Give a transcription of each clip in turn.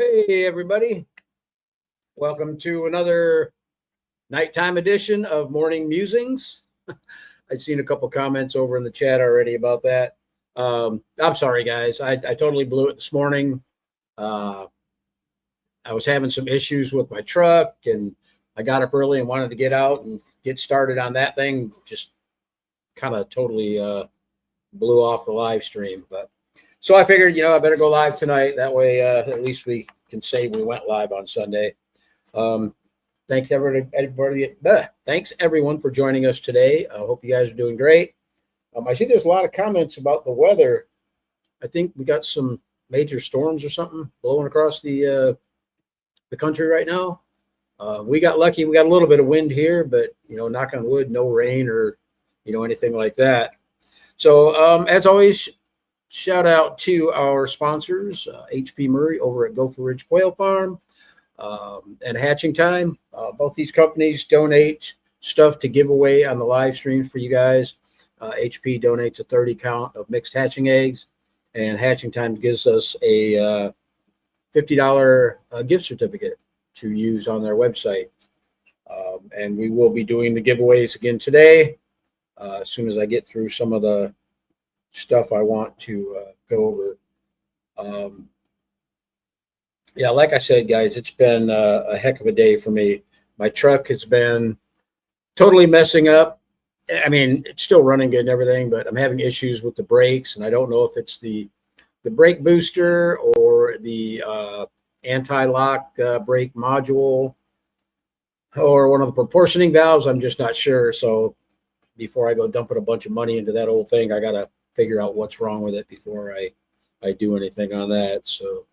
Hey, everybody. Welcome to another nighttime edition of Morning Musings. I've seen a couple comments over in the chat already about that. I'm sorry, guys. I totally blew it this morning. I was having some issues with my truck, and I got up early and wanted to get out and get started on that thing. Just kind of totally blew off the live stream. But so I figured, I better go live tonight. That way, at least we can say we went live on Sunday. Thanks everybody. Thanks everyone for joining us today. I hope you guys are doing great. I see there's a lot of comments about the weather. I think we got some major storms or something blowing across the country right now. We got lucky. We got a little bit of wind here, but knock on wood, no rain or anything like that. So as always, shout out to our sponsors, HP Murray over at Gopher Ridge Quail Farm and Hatching Time. Both these companies donate stuff to give away on the live stream for you guys. HP donates a 30 count of mixed hatching eggs, and Hatching Time gives us a $50 gift certificate to use on their website. And we will be doing the giveaways again today as soon as I get through some of the stuff I want to go over. Yeah, like I said, guys, it's been a heck of a day for me. My truck has been totally messing up. I mean, it's still running good and everything, but I'm having issues with the brakes, and I don't know if it's the brake booster or the anti-lock brake module or one of the proportioning valves. I'm just not sure. So before I go dumping a bunch of money into that old thing, I got to figure out what's wrong with it before I do anything on that. So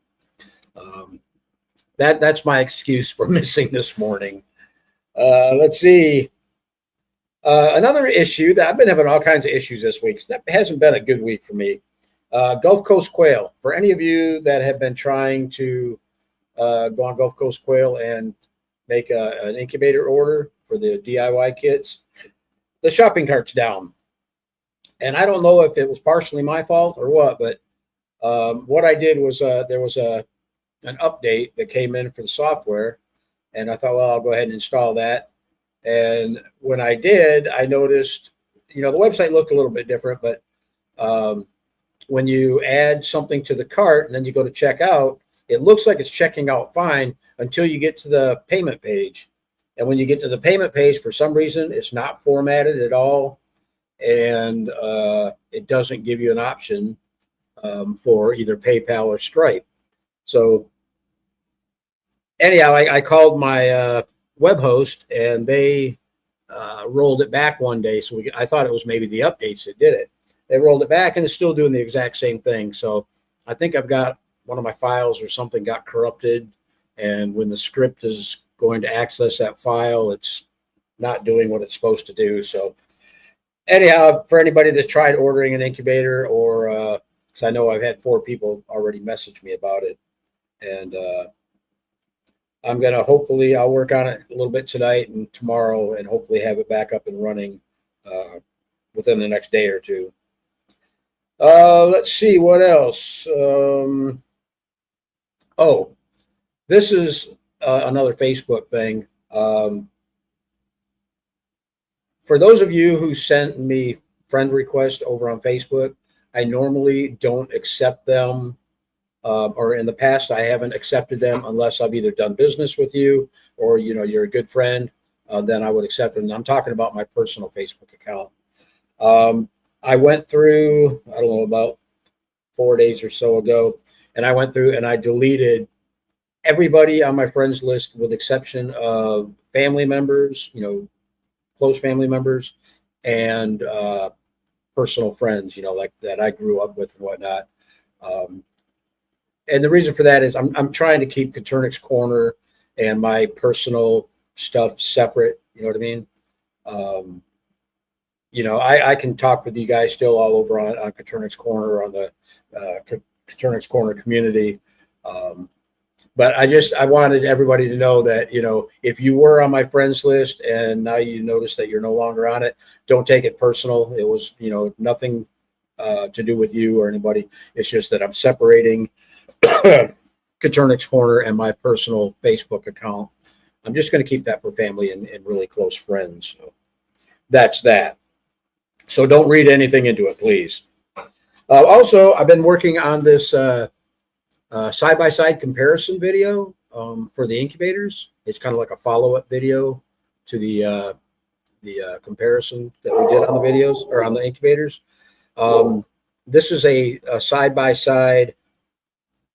that's my excuse for missing this morning. Let's see. Another issue that I've been having all kinds of issues this week. That hasn't been a good week for me. Gulf Coast quail. For any of you that have been trying to go on Gulf Coast quail and make an incubator order for the DIY kits, the shopping cart's down. And I don't know if it was partially my fault or what, but what I did was there was an update that came in for the software, and I thought, well, I'll go ahead and install that. And when I did, I noticed, the website looked a little bit different, but when you add something to the cart and then you go to check out, it looks like it's checking out fine until you get to the payment page. And when you get to the payment page, for some reason, it's not formatted at all. And it doesn't give you an option for either PayPal or Stripe. So anyhow, I called my web host, and they rolled it back one day. So I thought it was maybe the updates that did it. They rolled it back, and it's still doing the exact same thing. So I think I've got one of my files or something got corrupted, and when the script is going to access that file, it's not doing what it's supposed to do. So anyhow, for anybody that's tried ordering an incubator, or because I know I've had 4 people already message me about it, and I'm going to I'll work on it a little bit tonight and tomorrow, and hopefully have it back up and running within the next day or two. Let's see what else. This is another Facebook thing. For those of you who sent me friend requests over on Facebook, I normally don't accept them. Or in the past, I haven't accepted them unless I've either done business with you or, you're a good friend, then I would accept them. And I'm talking about my personal Facebook account. I went through, I don't know, about 4 days or so ago, and I went through and I deleted everybody on my friends list with exception of family members, close family members, and personal friends, like that I grew up with and whatnot. And the reason for that is I'm trying to keep Katernik's Corner and my personal stuff separate. You know what I mean? I can talk with you guys still all over on Katernik's Corner, on the Katernik's Corner community. But I wanted everybody to know that, if you were on my friends list and now you notice that you're no longer on it, don't take it personal. It was, nothing to do with you or anybody. It's just that I'm separating Katernick's Corner and my personal Facebook account. I'm just going to keep that for family and really close friends. So that's that. So don't read anything into it, please. Also, I've been working on this side-by-side comparison video for the incubators. It's kind of like a follow-up video to the comparison that we did on the videos or on the incubators. This is a side-by-side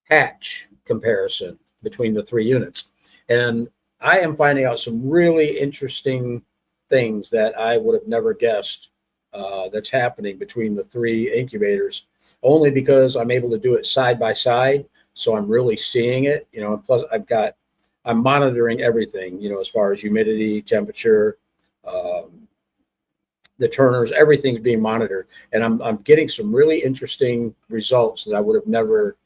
hatch comparison between the three units. And I am finding out some really interesting things that I would have never guessed that's happening between the three incubators, only because I'm able to do it side by side. So I'm really seeing it, and plus I'm monitoring everything, as far as humidity, temperature, the turners, everything's being monitored. And I'm getting some really interesting results that I would have never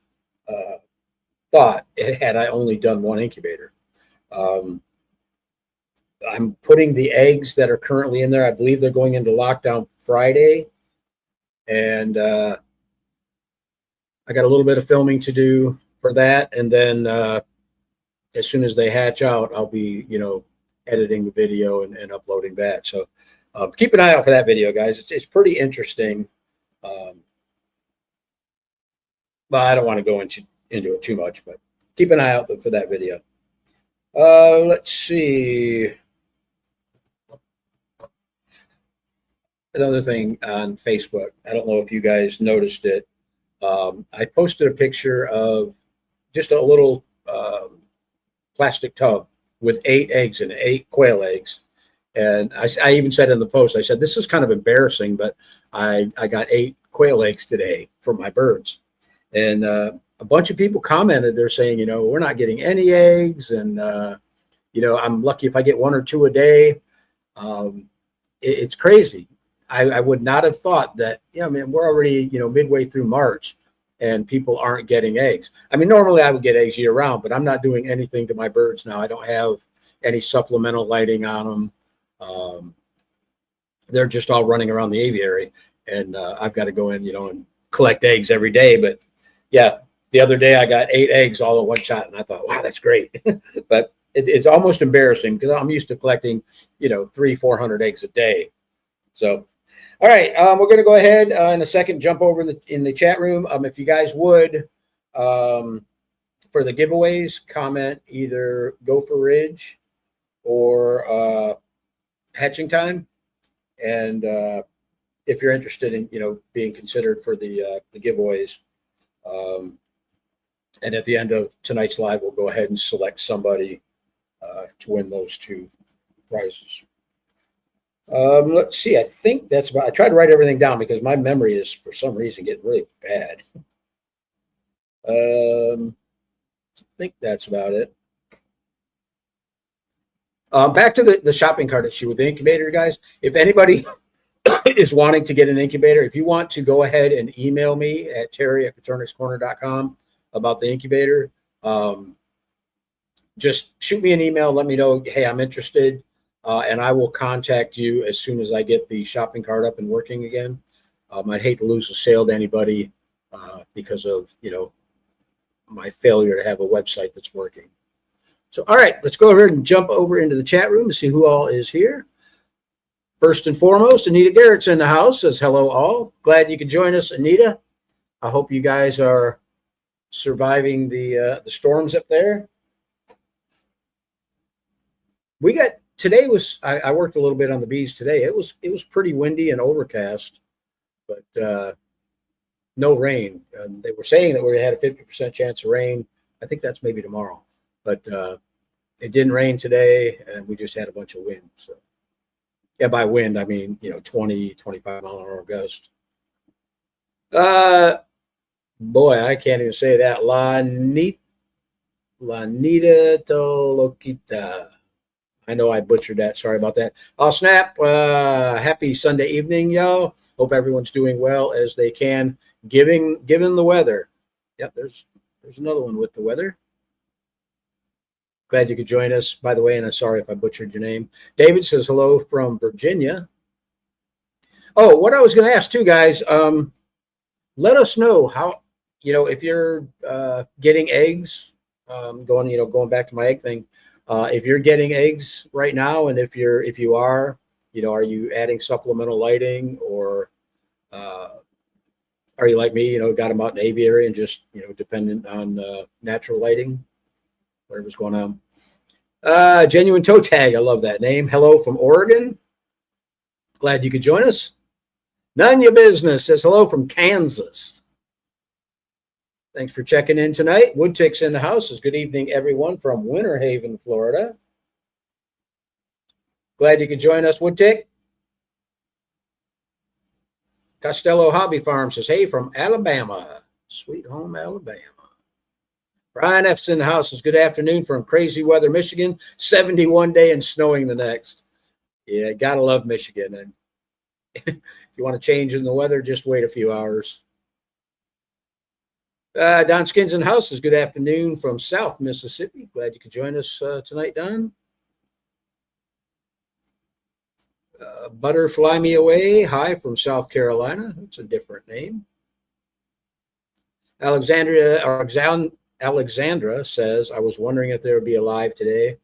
thought had I only done one incubator. I'm putting the eggs that are currently in there. I believe they're going into lockdown Friday. And I got a little bit of filming to do for that. And then as soon as they hatch out, I'll be, editing the video and uploading that. So keep an eye out for that video, guys. It's pretty interesting. But I don't want to go into it too much, but keep an eye out for that video. Let's see. Another thing on Facebook. I don't know if you guys noticed it. I posted a picture of just a little plastic tub with 8 eggs in it, 8 quail eggs. And I even said in the post, I said, this is kind of embarrassing, but I got 8 quail eggs today from my birds. And a bunch of people commented, they're saying, we're not getting any eggs. And, I'm lucky if I get 1 or 2 a day. It's crazy. I would not have thought that, we're already, midway through March and people aren't getting eggs. I mean, normally I would get eggs year round, but I'm not doing anything to my birds now. I don't have any supplemental lighting on them. They're just all running around the aviary, and I've got to go in, and collect eggs every day. But yeah, the other day I got 8 eggs all in one shot, and I thought, wow, that's great. But it's almost embarrassing because I'm used to collecting, 300-400 eggs a day. So, all right, we're going to go ahead in a second, jump over in the chat room. If you guys would, for the giveaways, comment either Gopher Ridge or hatching time. And if you're interested in, being considered for the giveaways. And at the end of tonight's live, we'll go ahead and select somebody to win those 2 prizes. Let's see. I think that's about. I tried to write everything down because my memory is, for some reason, getting really bad. I think that's about it. Back to the shopping cart issue with the incubator, guys. If anybody is wanting to get an incubator, if you want to go ahead and email me at terry@katernickscorner.com about the incubator, just shoot me an email. Let me know, hey, I'm interested. And I will contact you as soon as I get the shopping cart up and working again. I'd hate to lose a sale to anybody because of, my failure to have a website that's working. So, all right, let's go over and jump over into the chat room and see who all is here. First and foremost, Anita Garrett's in the house. Says hello all. Glad you could join us, Anita. I hope you guys are surviving the storms up there. I worked a little bit on the bees today. It was pretty windy and overcast, but no rain. They were saying that we had a 50% chance of rain. I think that's maybe tomorrow, but it didn't rain today, and we just had a bunch of wind. So yeah, by wind I mean 20, 25 mile an hour gust. Boy, I can't even say that. La Nita Tolokita. I know I butchered that. Sorry about that. I'll snap. Happy Sunday evening, y'all. Hope everyone's doing well as they can, given the weather. Yep, there's another one with the weather. Glad you could join us, by the way, and I'm sorry if I butchered your name. David says hello from Virginia. Oh, what I was going to ask too, guys, let us know how, if you're getting eggs going back to my egg thing. If you're getting eggs right now, and if you are, are you adding supplemental lighting, or are you like me, got them out in aviary and just, dependent on natural lighting, whatever's going on. Genuine Toe Tag, I love that name. Hello from Oregon. Glad you could join us. None your business says hello from Kansas. Thanks for checking in tonight. Woodtick's in the house. Good evening, everyone from Winter Haven, Florida. Glad you could join us, Woodtick. Costello Hobby Farm says, hey, from Alabama. Sweet home, Alabama. Brian F's in the house. Good afternoon from crazy weather, Michigan. 71 day and snowing the next. Yeah, gotta love Michigan. And if you want to change in the weather, just wait a few hours. Don Skins in the house. Good afternoon from South Mississippi. Glad you could join us tonight, Don. Butter Fly Me Away. Hi from South Carolina. That's a different name. Alexandra says, I was wondering if there would be a live today.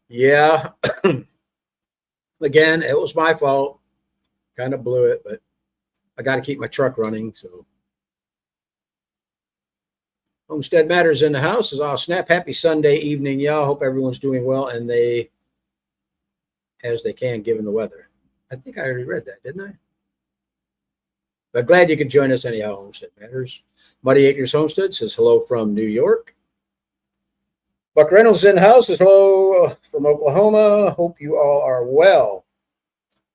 Yeah. Again, it was my fault. Kind of blew it, but I got to keep my truck running. So Homestead Matters in the house. Snap. Happy Sunday evening, y'all. Hope everyone's doing well and as they can, given the weather. I think I already read that, didn't I? But glad you could join us anyhow, Homestead Matters. Muddy Acres Homestead says hello from New York. Buck Reynolds in the house says hello from Oklahoma. Hope you all are well.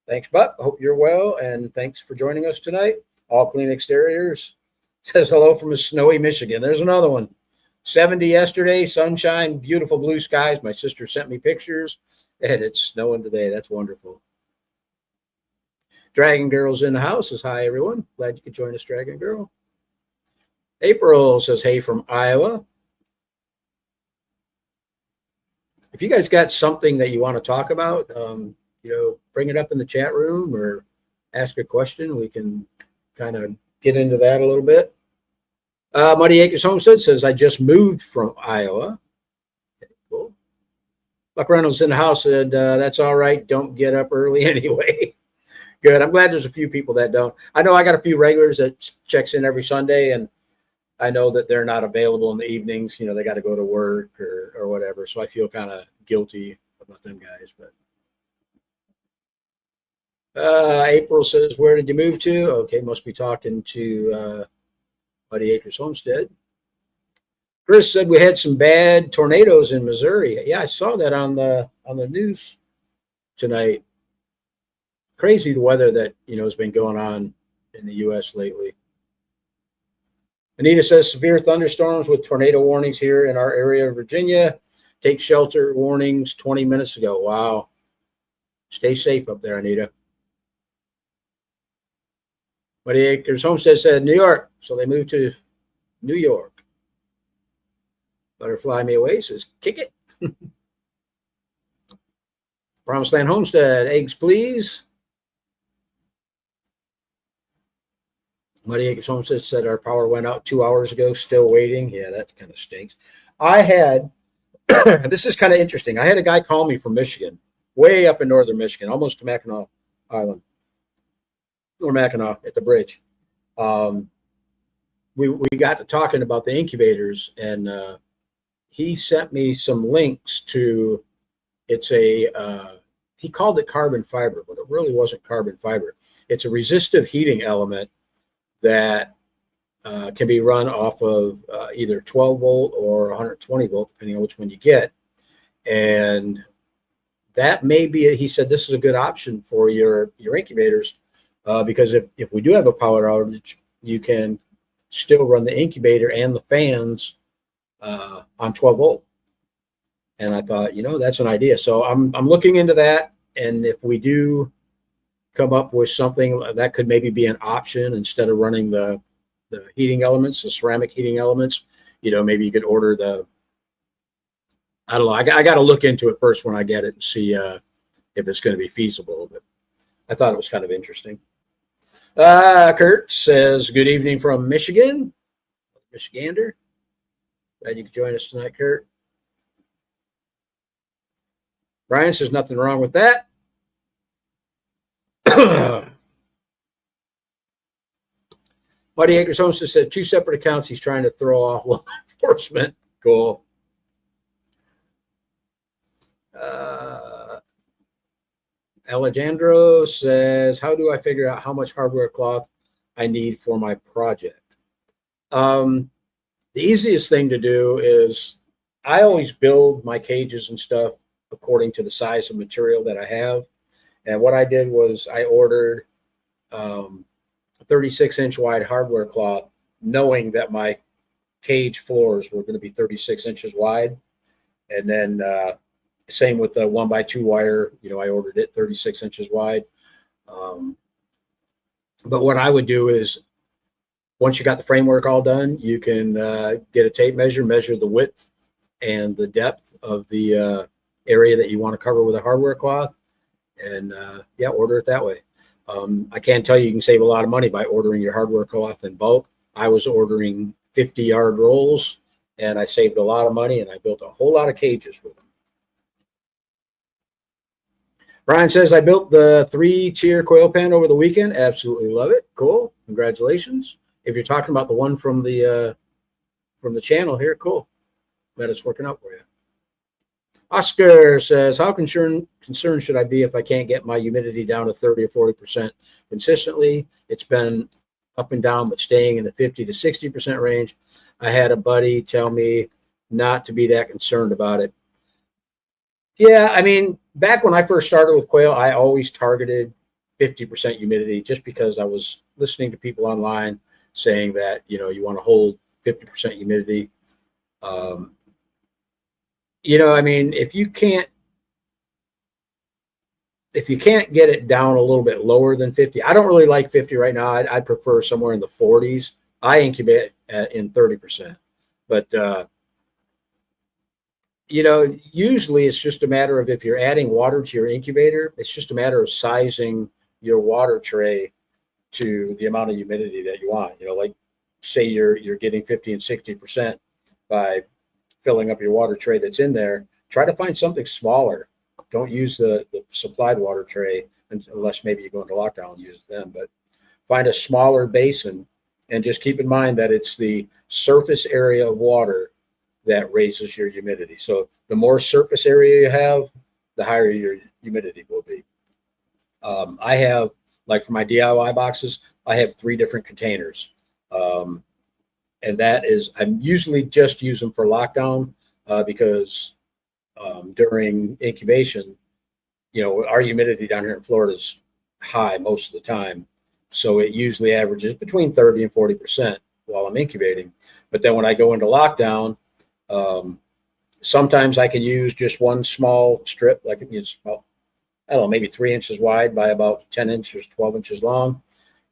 Thanks, Buck. Hope you're well, and thanks for joining us tonight. All Clean Exteriors says hello from a snowy Michigan. There's another one. 70 yesterday, sunshine, beautiful blue skies. My sister sent me pictures, and it's snowing today. That's wonderful. Dragon Girl's in the house says hi, everyone. Glad you could join us, Dragon Girl. April says hey from Iowa. If you guys got something that you want to talk about, bring it up in the chat room or ask a question. We can kind of get into that a little bit. Muddy Acres Homestead says, I just moved from Iowa. Okay, cool. Buck Reynolds in the house said, that's all right. Don't get up early anyway. Good. I'm glad there's a few people that don't. I know I got a few regulars that checks in every Sunday, and I know that they're not available in the evenings. They got to go to work or whatever. So I feel kind of guilty about them guys. But April says, where did you move to? Okay, must be talking to Muddy Acres Homestead. Chris said we had some bad tornadoes in Missouri. Yeah, I saw that on the news tonight. Crazy the weather that has been going on in the U.S. lately. Anita says severe thunderstorms with tornado warnings here in our area of Virginia. Take shelter warnings 20 minutes ago. Wow. Stay safe up there, Anita. Muddy Acres Homestead said New York, so they moved to New York. Butterfly Me Away says kick it. Promised Land Homestead, eggs please. Muddy Acres Homestead said our power went out 2 hours ago, still waiting. Yeah, that kind of stinks. I had, this is kind of interesting. I had a guy call me from Michigan, way up in northern Michigan, almost to Mackinac Island, or Mackinac at the bridge. We got to talking about the incubators, and he sent me some links to, he called it carbon fiber, but it really wasn't carbon fiber. It's a resistive heating element that can be run off of either 12 volt or 120 volt, depending on which one you get. And that may be, he said, this is a good option for your incubators because if we do have a power outage, you can still run the incubator and the fans on 12 volt. And I thought, that's an idea. So I'm looking into that. And if we do come up with something that could maybe be an option instead of running the heating elements, the ceramic heating elements, maybe you could order I don't know. I got to look into it first when I get it and see if it's going to be feasible. But I thought it was kind of interesting. Kurt says, good evening from Michigan. Michigander. Glad you could join us tonight, Kurt. Brian says nothing wrong with that. Muddy Acres Homestead said 2 separate accounts he's trying to throw off law enforcement. Cool. Alejandro says, how do I figure out how much hardware cloth I need for my project? The easiest thing to do is I always build my cages and stuff according to the size of material that I have. And what I did was I ordered 36-inch wide hardware cloth, knowing that my cage floors were going to be 36 inches wide. And then same with the 1x2 wire, I ordered it 36 inches wide. But what I would do is once you got the framework all done, you can get a tape measure, measure the width and the depth of the area that you want to cover with a hardware cloth, and order it that way. I can tell you can save a lot of money by ordering your hardware cloth in bulk. I was ordering 50-yard rolls, and I saved a lot of money, and I built a whole lot of cages with them. Brian says, I built the 3-tier coil pen over the weekend. Absolutely love it. Cool. Congratulations. If you're talking about the one from the channel here, cool. Glad it's working out for you. Oscar says, how concerned should I be if I can't get my humidity down to 30 or 40% consistently? It's been up and down, but staying in the 50 to 60% range. I had a buddy tell me not to be that concerned about it. Yeah, I mean, back when I first started with quail, I always targeted 50% humidity just because I was listening to people online saying that, you want to hold 50% humidity. I mean, if you can't get it down a little bit lower than 50, I don't really like 50 right now. I prefer somewhere in the 40s. I incubate in 30%, but usually it's just a matter of if you're adding water to your incubator, it's just a matter of sizing your water tray to the amount of humidity that you want. Like say you're getting 50 and 60% by filling up your water tray that's in there. Try to find something smaller. Don't use the supplied water tray unless maybe you go into lockdown and use them, but find a smaller basin and just keep in mind that it's the surface area of water that raises your humidity. So the more surface area you have, the higher your humidity will be. I have, like for my DIY boxes, I have 3 different containers. And that is, I usually just use them for lockdown because during incubation, our humidity down here in Florida is high most of the time. So it usually averages between 30 and 40% while I'm incubating. But then when I go into lockdown, sometimes I can use just one small strip, like it's about, I don't know, maybe 3 inches wide by about 10 inches, 12 inches long.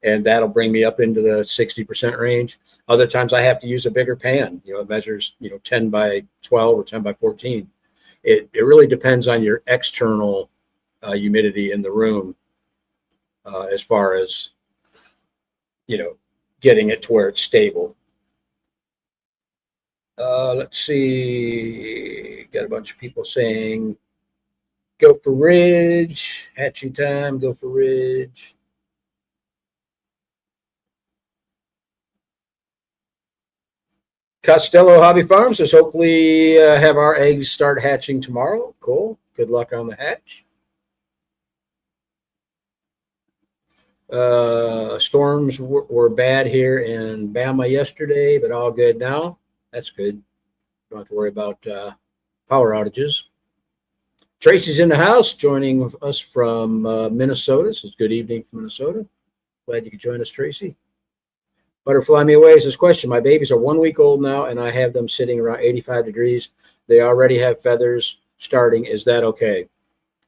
And that'll bring me up into the 60% range. Other times I have to use a bigger pan. It measures, 10 by 12 or 10 by 14. It really depends on your external humidity in the room as far as, getting it to where it's stable. Let's see. Got a bunch of people saying, go for ridge, hatching time, go for ridge. Costello Hobby Farm says, hopefully have our eggs start hatching tomorrow. Cool. Good luck on the hatch. Storms were bad here in Bama yesterday, but all good now. That's good. Don't have to worry about power outages. Tracy's in the house joining us from Minnesota. So it's good evening from Minnesota. Glad you could join us, Tracy. Butterfly Me Away says, question, my babies are 1 week old now, and I have them sitting around 85 degrees. They already have feathers starting. Is that okay?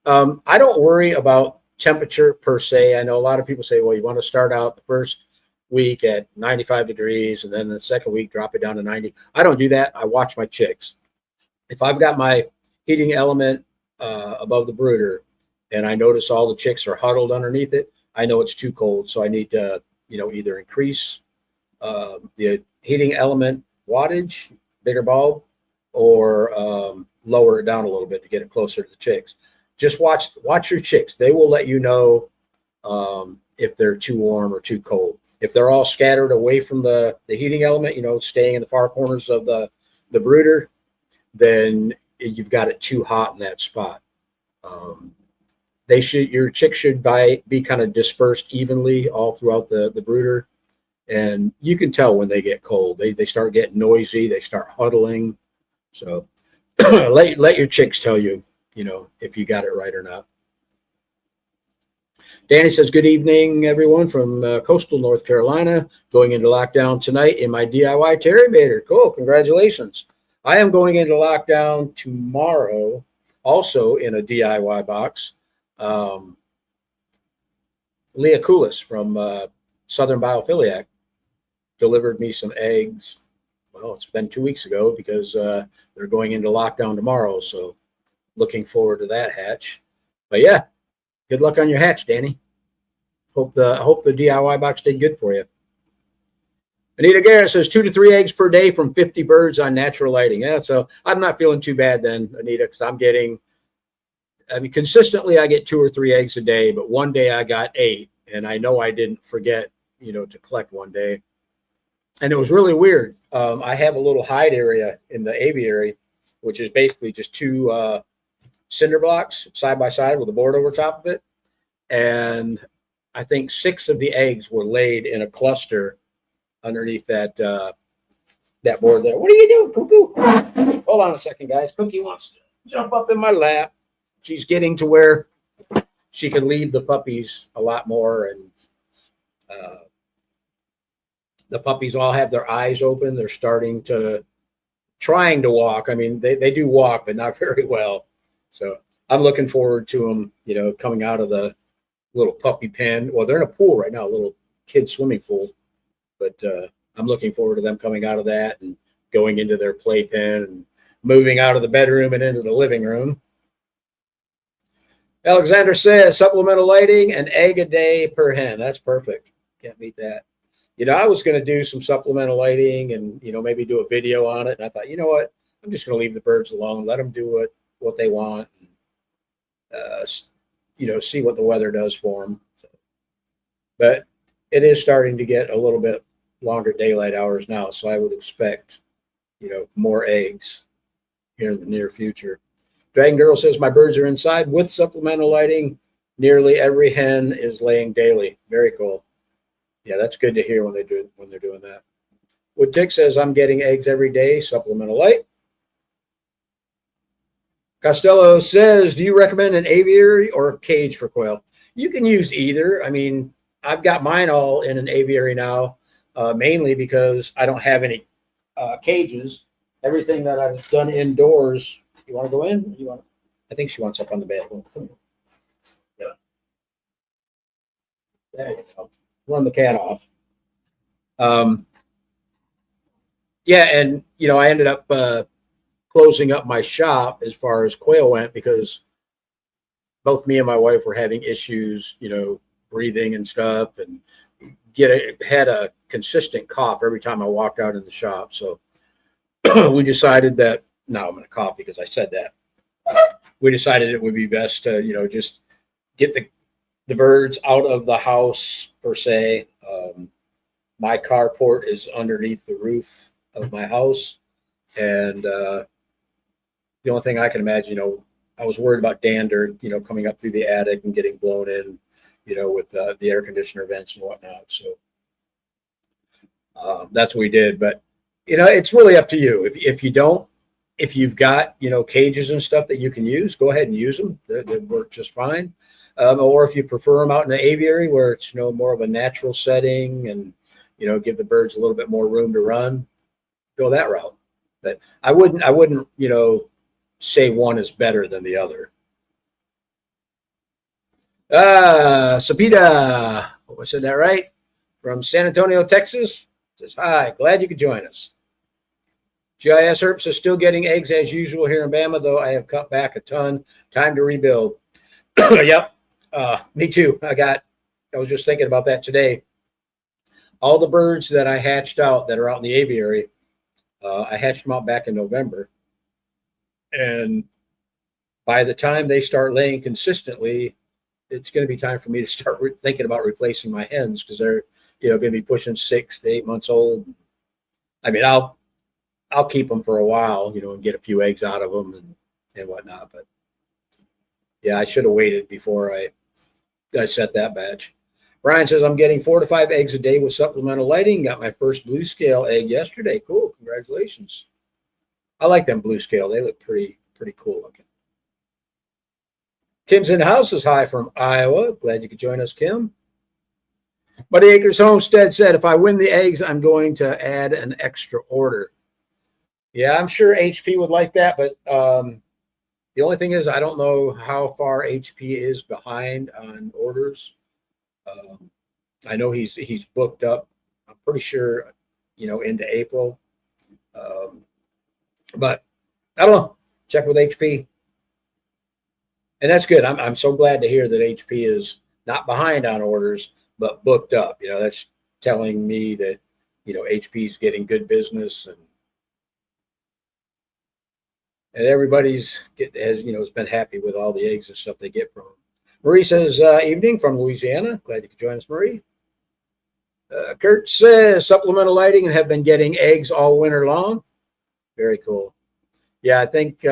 I don't worry about temperature per se. I know a lot of people say, well, you want to start out the first week at 95 degrees, and then the second week drop it down to 90. I don't do that. I watch my chicks. If I've got my heating element above the brooder and I notice all the chicks are huddled underneath it, I know it's too cold. So I need to, either increase the heating element wattage bigger bulb, or lower it down a little bit to get it closer to the chicks. Just watch your chicks. They will let you know if they're too warm or too cold. If they're all scattered away from the heating element, staying in the far corners of the brooder, then you've got it too hot in that spot. Your chicks should be kind of dispersed evenly all throughout the brooder, and you can tell when they get cold. They start getting noisy. They start huddling. So let your chicks tell you, if you got it right or not. Danny says, good evening, everyone, from coastal North Carolina. Going into lockdown tonight in my DIY Terribator. Cool. Congratulations. I am going into lockdown tomorrow, also in a DIY box. Leah Koulis from Southern Biophiliac delivered me some eggs. Well, it's been 2 weeks ago because they're going into lockdown tomorrow. So looking forward to that hatch. But yeah, good luck on your hatch, Danny. Hope the DIY box did good for you. Anita Garrett says 2 to 3 eggs per day from 50 birds on natural lighting. Yeah, so I'm not feeling too bad then, Anita, because consistently I get 2 or 3 eggs a day, but one day I got 8, and I know I didn't forget, to collect one day. And it was really weird. I have a little hide area in the aviary, which is basically just 2 cinder blocks side by side with a board over top of it. And I think 6 of the eggs were laid in a cluster underneath that board there. What are you doing, Cuckoo? Hold on a second, guys. Cookie wants to jump up in my lap. She's getting to where she can leave the puppies a lot more, and the puppies all have their eyes open. They're trying to walk. I mean, they do walk, but not very well. So I'm looking forward to them, coming out of the little puppy pen. Well, they're in a pool right now, a little kid swimming pool. But I'm looking forward to them coming out of that and going into their playpen and moving out of the bedroom and into the living room. Alexander says supplemental lighting, an egg a day per hen. That's perfect. Can't beat that. I was going to do some supplemental lighting and, maybe do a video on it. And I thought, you know what? I'm just going to leave the birds alone, let them do what they want, and, see what the weather does for them. So, but it is starting to get a little bit longer daylight hours now. So I would expect, more eggs here in the near future. Dragon Girl says, my birds are inside with supplemental lighting. Nearly every hen is laying daily. Very cool. Yeah, that's good to hear when they're doing that. Wood Tick says, I'm getting eggs every day, supplemental light. Costello says, do you recommend an aviary or a cage for quail? You can use either. I mean, I've got mine all in an aviary now, mainly because I don't have any cages. Everything that I've done indoors. You want to go in? I think she wants up on the bed. Yeah. There you go. Run the cat off. Yeah, and I ended up closing up my shop as far as quail went because both me and my wife were having issues, breathing and stuff, and had a consistent cough every time I walked out in the shop. So we decided that now I'm going to cough because I said that. We decided it would be best to, just get the birds out of the house per se. My carport is underneath the roof of my house. And the only thing I can imagine, I was worried about dander, coming up through the attic and getting blown in, with the air conditioner vents and whatnot. So that's what we did. But, it's really up to you. If you've got, cages and stuff that you can use, go ahead and use them. They work just fine. Or if you prefer them out in the aviary where it's, more of a natural setting and, give the birds a little bit more room to run, go that route. But I wouldn't, say one is better than the other. Sapita, I said that right? From San Antonio, Texas, says, hi, glad you could join us. GIS Herps is still getting eggs as usual here in Bama, though I have cut back a ton. Time to rebuild. Yep. Me too. I was just thinking about that today. All the birds that I hatched out that are out in the aviary, I hatched them out back in November, and by the time they start laying consistently, it's going to be time for me to start thinking about replacing my hens because they're going to be pushing 6 to 8 months old. I mean, I'll keep them for a while, and get a few eggs out of them and whatnot. But yeah, I should have waited before I set that batch. Brian says I'm getting 4 to 5 eggs a day with supplemental lighting. Got my first blue scale egg yesterday. Cool, congratulations. I like them blue scale. They look pretty cool looking. Kim's in the house is hi from Iowa. Glad you could join us, Kim. Buddy Acres Homestead said, if I win the eggs, I'm going to add an extra order. Yeah, I'm sure HP would like that, but the only thing is I don't know how far HP is behind on orders. I know he's booked up. I'm pretty sure, into April. But I don't know. Check with HP. And that's good. I'm so glad to hear that HP is not behind on orders, but booked up. That's telling me that, HP is getting good business and everybody's has been happy with all the eggs and stuff they get from them. Marie says, evening from Louisiana. Glad you could join us, Marie. Kurt says, supplemental lighting and have been getting eggs all winter long. Very cool. Yeah, I think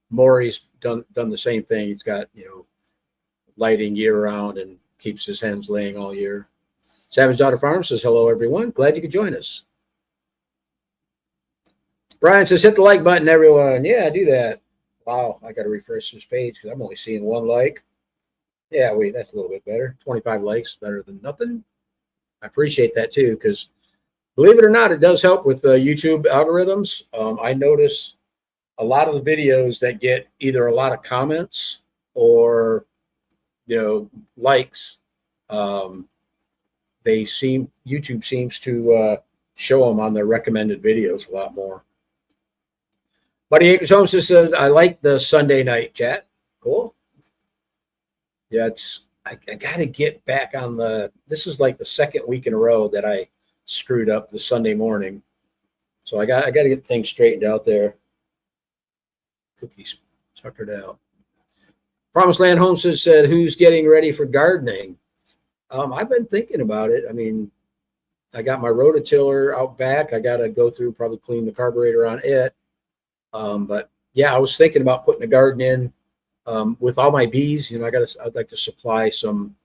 Maury's done the same thing. He's got, lighting year round and keeps his hens laying all year. Savage Daughter Farm says, hello, everyone. Glad you could join us. Brian says, hit the like button, everyone. Yeah, do that. Wow, I got to refresh this page because I'm only seeing 1 like. Yeah, that's a little bit better. 25 likes, better than nothing. I appreciate that too, because believe it or not, it does help with YouTube algorithms. I notice a lot of the videos that get either a lot of comments or, likes, YouTube seems to show them on their recommended videos a lot more. Buddy Acres Homes says, I like the Sunday night chat. Cool. Yeah, I got to get back on this is like the second week in a row that I screwed up the Sunday morning. So I got to get things straightened out there. Cookies tuckered out. Promised Land Homestead said, who's getting ready for gardening? I've been thinking about it. I mean, I got my rototiller out back. I got to go through, probably clean the carburetor on it. But yeah, I was thinking about putting a garden in. With all my bees, I'd like to supply some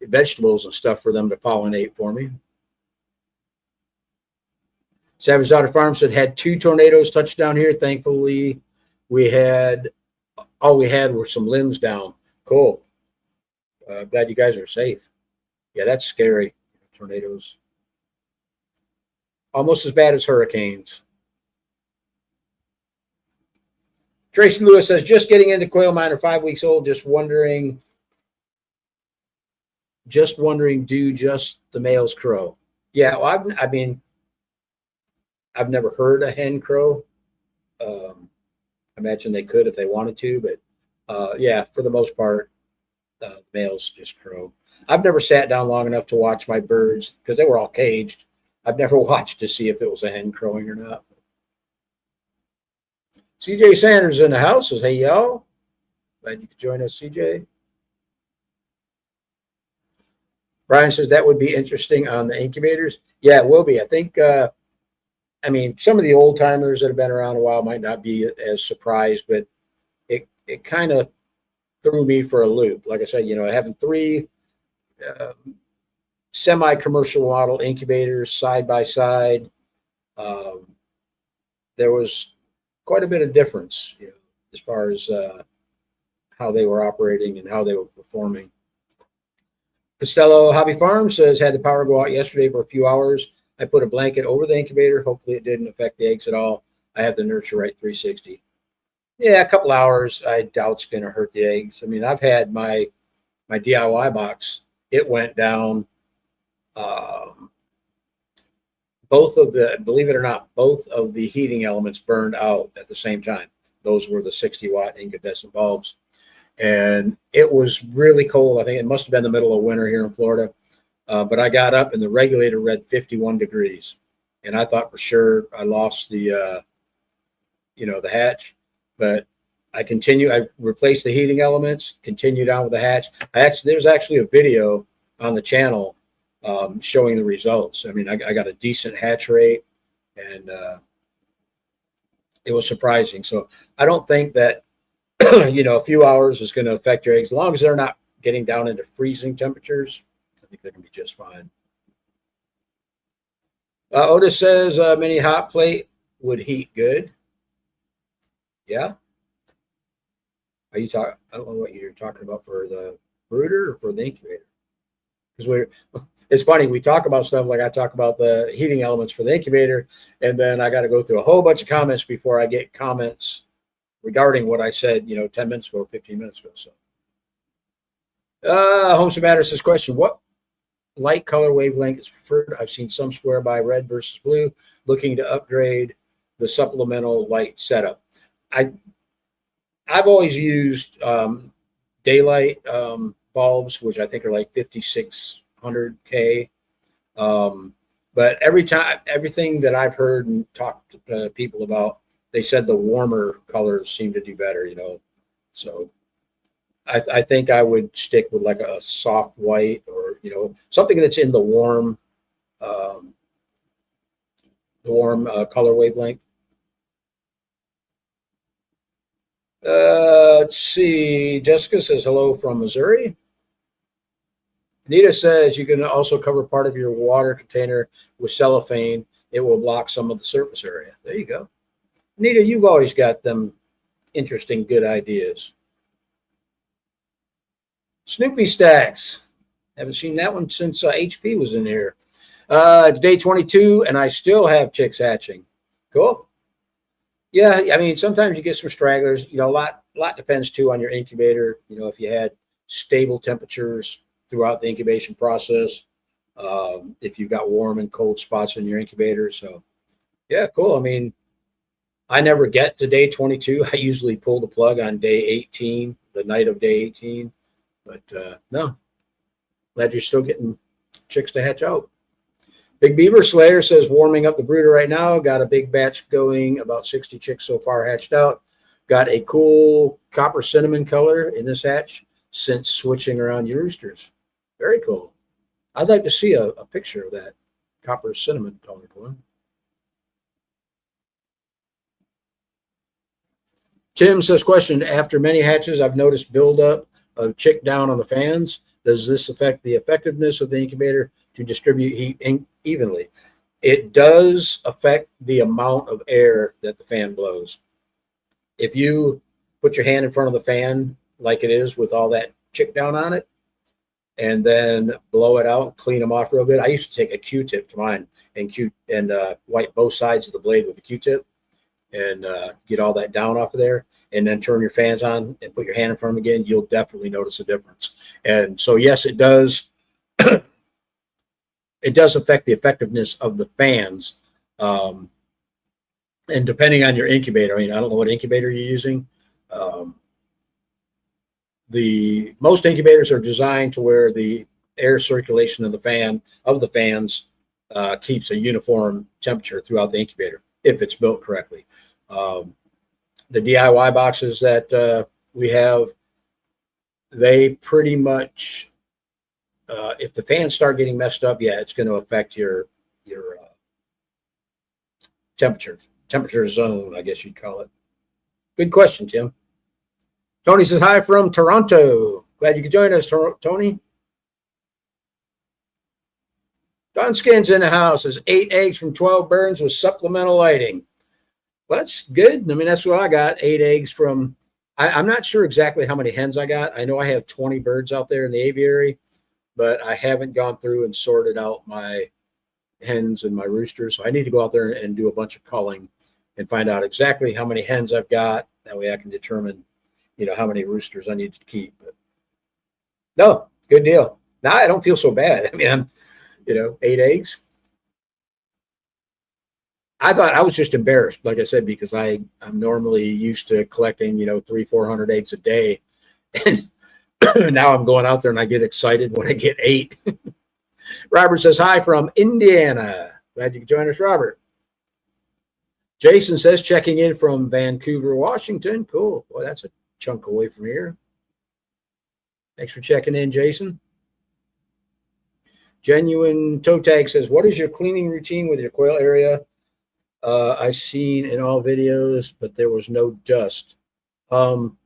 vegetables and stuff for them to pollinate for me. Savage Daughter Farm said, had 2 tornadoes touch down here. Thankfully, all we had were some limbs down. Cool. Glad you guys are safe. Yeah, that's scary. Tornadoes. Almost as bad as hurricanes. Tracy Lewis says, just getting into quail miner, 5 weeks old, just wondering, do just the males crow? Yeah, well, I've never heard a hen crow. I imagine they could if they wanted to, but yeah, for the most part, males just crow. I've never sat down long enough to watch my birds because they were all caged. I've never watched to see if it was a hen crowing or not. CJ Sanders in the house says, hey, y'all. Glad you could join us, CJ. Brian says that would be interesting on the incubators. Yeah, it will be. I think, some of the old timers that have been around a while might not be as surprised, but it kind of threw me for a loop. Like I said, having 3 semi-commercial model incubators side by side, there was quite a bit of difference, as far as how they were operating and how they were performing. Costello Hobby Farm says, had the power go out yesterday for a few hours. I put a blanket over the incubator. Hopefully it didn't affect the eggs at all. I have the Nurture Right 360. Yeah, a couple hours, I doubt it's going to hurt the eggs. I mean, I've had my DIY box. It went down. Believe it or not, both of the heating elements burned out at the same time. Those were the 60-watt incandescent bulbs. And it was really cold. I think it must have been the middle of winter here in Florida. But I got up and the regulator read 51 degrees. and I thought for sure I lost the the hatch, but I replaced the heating elements, continued on with the hatch. There's actually a video on the channel showing the results. I mean, I got a decent hatch rate, and it was surprising. So I don't think that a few hours is going to affect your eggs, as long as they're not getting down into freezing temperatures. I think they're going to be just fine. Otis says mini hot plate would heat good. Yeah. Are you talking? I don't know what you're talking about for the brooder or for the incubator. Because it's funny, we talk about stuff like I talk about the heating elements for the incubator, and then I got to go through a whole bunch of comments before I get comments regarding what I said, 10 minutes ago, 15 minutes ago. So, Homestead Matter says, question: what light color wavelength is preferred? I've seen some swear by red versus blue, looking to upgrade the supplemental light setup. I've always used daylight bulbs, which I think are like 5600K. But everything that I've heard and talked to people about, they said the warmer colors seem to do better, So I think I would stick with like a soft white, or something that's in the warm color wavelength. Let's see. Jessica says hello from Missouri. Anita says you can also cover part of your water container with cellophane. It will block some of the surface area. There you go. Anita, you've always got them interesting, good ideas. Snoopy Stacks. Haven't seen that one since HP was in here. Day 22, and I still have chicks hatching. Cool. Yeah, I mean, sometimes you get some stragglers. A lot depends too on your incubator. If you had stable temperatures throughout the incubation process, if you've got warm and cold spots in your incubator. So, yeah, cool. I mean, I never get to day 22. I usually pull the plug on day 18, the night of day 18. But no, glad you're still getting chicks to hatch out. Big Beaver Slayer says warming up the brooder right now. Got a big batch going, about 60 chicks so far hatched out. Got a cool copper cinnamon color in this hatch since switching around your roosters. Very cool. I'd like to see a picture of that copper cinnamon colored one. Tim says, question: after many hatches, I've noticed buildup of chick down on the fans. Does this affect the effectiveness of the incubator to distribute heat evenly? It does affect the amount of air that the fan blows. If you put your hand in front of the fan like it is with all that chick down on it, and then blow it out, clean them off real good. I used to take a Q-tip to mine and wipe both sides of the blade with a Q-tip and get all that down off of there, and then turn your fans on and put your hand in front of them again. You'll definitely notice a difference. And so, yes, it does. It does affect the effectiveness of the fans. And depending on your incubator, I mean, I don't know what incubator you're using. Most incubators are designed to where the air circulation of the fans keeps a uniform temperature throughout the incubator if it's built correctly. The DIY boxes that we have, they pretty much, if the fans start getting messed up, yeah, it's going to affect your temperature zone, I guess you'd call it. Good question, Tim. Tony says hi from Toronto. Glad you could join us, Tony. Dunskin's in the house. Says 8 eggs from 12 birds with supplemental lighting. Well, that's good. I mean, that's what I got. 8 eggs from, I'm not sure exactly how many hens I got. I know I have 20 birds out there in the aviary, but I haven't gone through and sorted out my hens and my roosters. So I need to go out there and do a bunch of culling and find out exactly how many hens I've got. That way I can determine, how many roosters I need to keep. But no, good deal. Now I don't feel so bad. I mean, I'm, 8 eggs. I thought I was just embarrassed, like I said, because I'm normally used to collecting, 300-400 eggs a day. And now I'm going out there and I get excited when I get 8. Robert says hi from Indiana. Glad you could join us, Robert. Jason says checking in from Vancouver, Washington. Cool. Well, that's a chunk away from here. Thanks for checking in, Jason. Genuine Toe Tag says, what is your cleaning routine with your quail area? I've seen in all videos, but there was no dust. When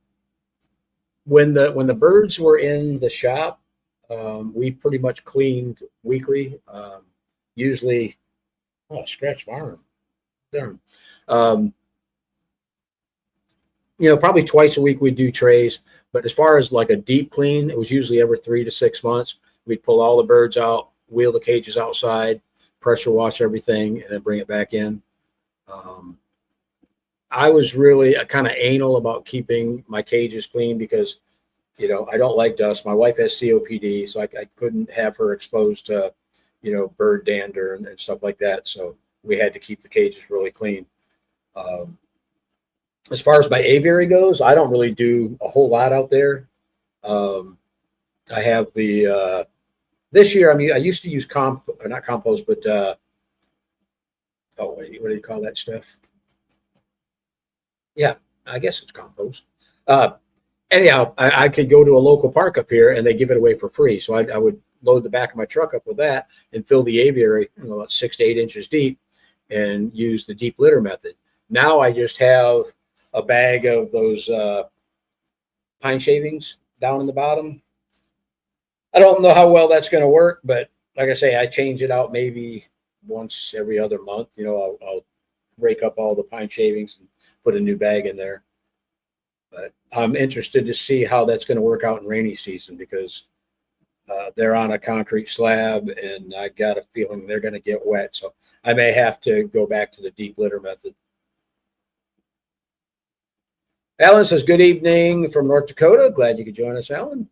the birds were in the shop, we pretty much cleaned weekly. Usually, oh, scratch my arm. Darn. Probably twice a week we'd do trays. But as far as like a deep clean, it was usually every 3 to 6 months. We'd pull all the birds out, wheel the cages outside, pressure wash everything, and then bring it back in. I was really kind of anal about keeping my cages clean because, I don't like dust. My wife has COPD, so I couldn't have her exposed to, bird dander and stuff like that. So we had to keep the cages really clean. As far as my aviary goes, I don't really do a whole lot out there. I have the this year. I used to use not compost, but what do you call that stuff? Yeah, I guess it's compost. Anyhow, I could go to a local park up here and they give it away for free. So I would load the back of my truck up with that and fill the aviary about 6 to 8 inches deep and use the deep litter method. Now I just have a bag of those pine shavings down in the bottom. I don't know how well that's going to work, but like I say, I change it out maybe once every other month. I'll rake up all the pine shavings and put a new bag in there. But I'm interested to see how that's going to work out in rainy season because they're on a concrete slab and I got a feeling they're going to get wet. So I may have to go back to the deep litter method. Alan says, good evening from North Dakota. Glad you could join us, Alan.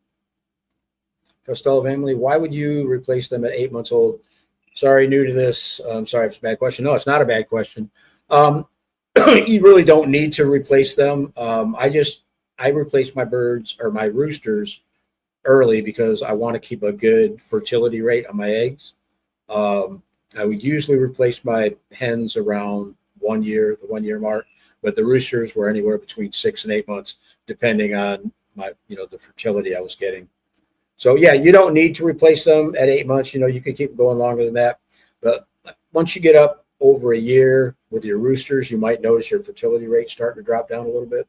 Costello family, why would you replace them at 8 months old? Sorry, new to this. I'm sorry if it's a bad question. No, it's not a bad question. You really don't need to replace them. I replace my birds or my roosters early because I want to keep a good fertility rate on my eggs. I would usually replace my hens around 1 year, the 1 year mark, but the roosters were anywhere between 6 and 8 months, depending on my, the fertility I was getting. So yeah, you don't need to replace them at 8 months. You can keep going longer than that. But once you get up over a year with your roosters, you might notice your fertility rate starting to drop down a little bit.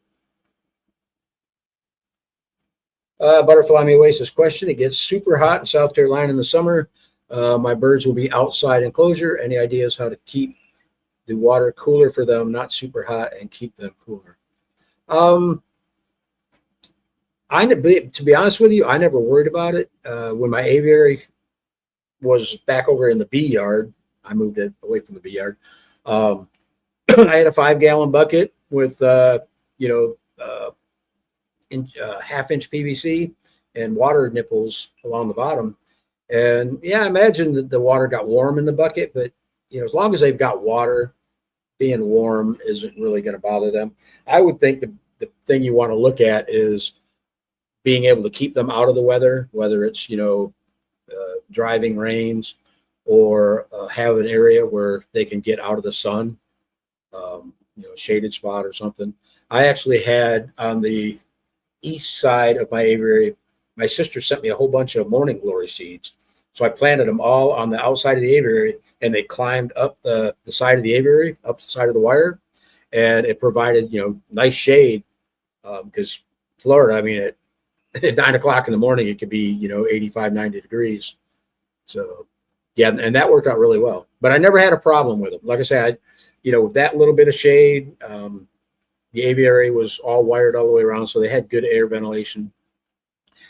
Butterfly Me Oasis question. It gets super hot in South Carolina in the summer. My birds will be outside enclosure. Any ideas how to keep the water cooler for them, not super hot, and keep them cooler? To be honest with you, I never worried about it. When my aviary was back over in the bee yard, I moved it away from the bee yard. I had a 5-gallon bucket with, half-inch PVC and water nipples along the bottom. And yeah, I imagine that the water got warm in the bucket, but as long as they've got water, being warm isn't really going to bother them. I would think the thing you want to look at is being able to keep them out of the weather, whether it's, driving rains or have an area where they can get out of the sun, shaded spot or something. I actually had on the east side of my aviary, my sister sent me a whole bunch of morning glory seeds. So I planted them all on the outside of the aviary and they climbed up the side of the aviary, up the side of the wire. And it provided, nice shade because Florida, at 9 o'clock in the morning, it could be, 85, 90 degrees. So, yeah, and that worked out really well. But I never had a problem with them. Like I said, with that little bit of shade, the aviary was all wired all the way around, so they had good air ventilation.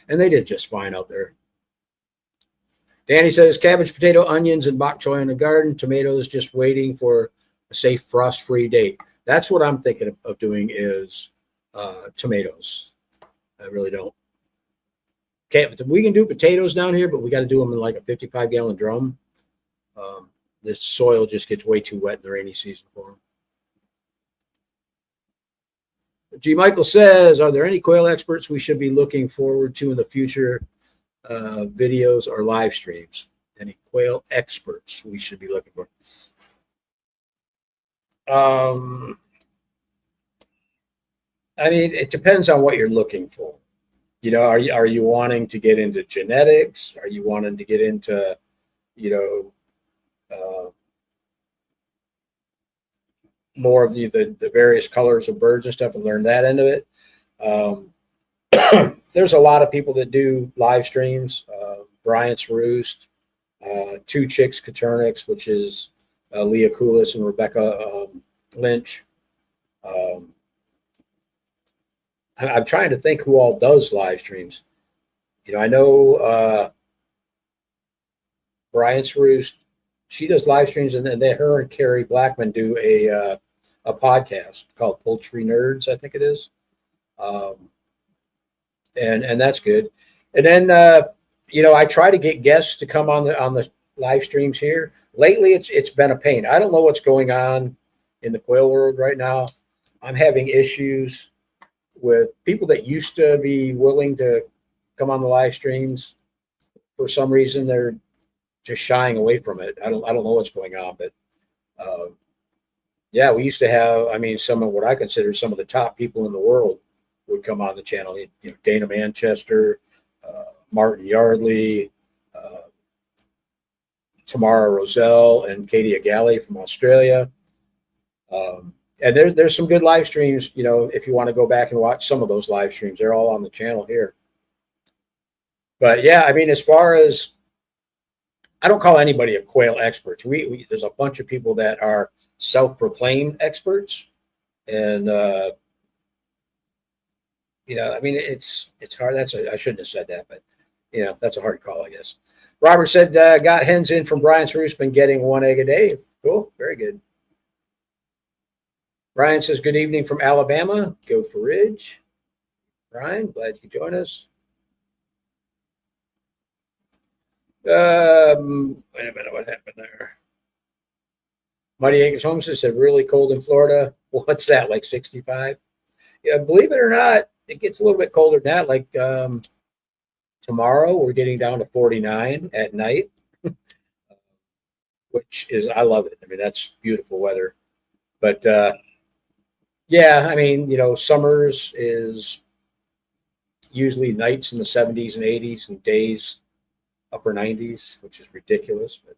And they did just fine out there. Danny says, cabbage, potato, onions, and bok choy in the garden. Tomatoes just waiting for a safe frost-free date. That's what I'm thinking of doing is tomatoes. I really don't. Okay, we can do potatoes down here, but we got to do them in like a 55-gallon drum. This soil just gets way too wet in the rainy season for them. G. Michael says, are there any quail experts we should be looking forward to in the future videos or live streams? Any quail experts we should be looking for? Um, I mean, it depends on what you're looking for. Are you wanting to get into genetics? Are you wanting to get into, you know, more of the various colors of birds and stuff and learn that end of it? Um, there's a lot of people that do live streams. Bryant's Roost, Two Chicks Caternix, which is Leah Coulis and Rebecca Lynch. Um, I'm trying to think who all does live streams. I know Bryant's Roost. She does live streams, and then her and Carrie Blackman do a podcast called Poultry Nerds, I think it is, and that's good. And then I try to get guests to come on the live streams here. Lately, it's been a pain. I don't know what's going on in the quail world right now. I'm having issues with people that used to be willing to come on the live streams. For some reason, they're just shying away from it. I don't know what's going on, but yeah, we used to have. I mean, some of what I consider some of the top people in the world would come on the channel. Dana Manchester, Martin Yardley, Tamara Roselle, and Katie Agali from Australia. And there's some good live streams. If you want to go back and watch some of those live streams, they're all on the channel here. But yeah, I mean, as far as I don't call anybody a quail expert. There's a bunch of people that are self-proclaimed experts, and I mean, it's hard. I shouldn't have said that, but that's a hard call, I guess. Robert said, got hens in from Brian's Roost, been getting 1 egg a day. Cool, very good. Brian says, good evening from Alabama. Go for Ridge. Brian, glad you could join us. Wait a minute, what happened there? Mighty Angus Homestead said, really cold in Florida. What's that, like 65? Yeah, believe it or not, it gets a little bit colder than that. Like tomorrow, we're getting down to 49 at night, which is, I love it. I mean, that's beautiful weather. But yeah, I mean, summers is usually nights in the 70s and 80s and days upper 90s, which is ridiculous. But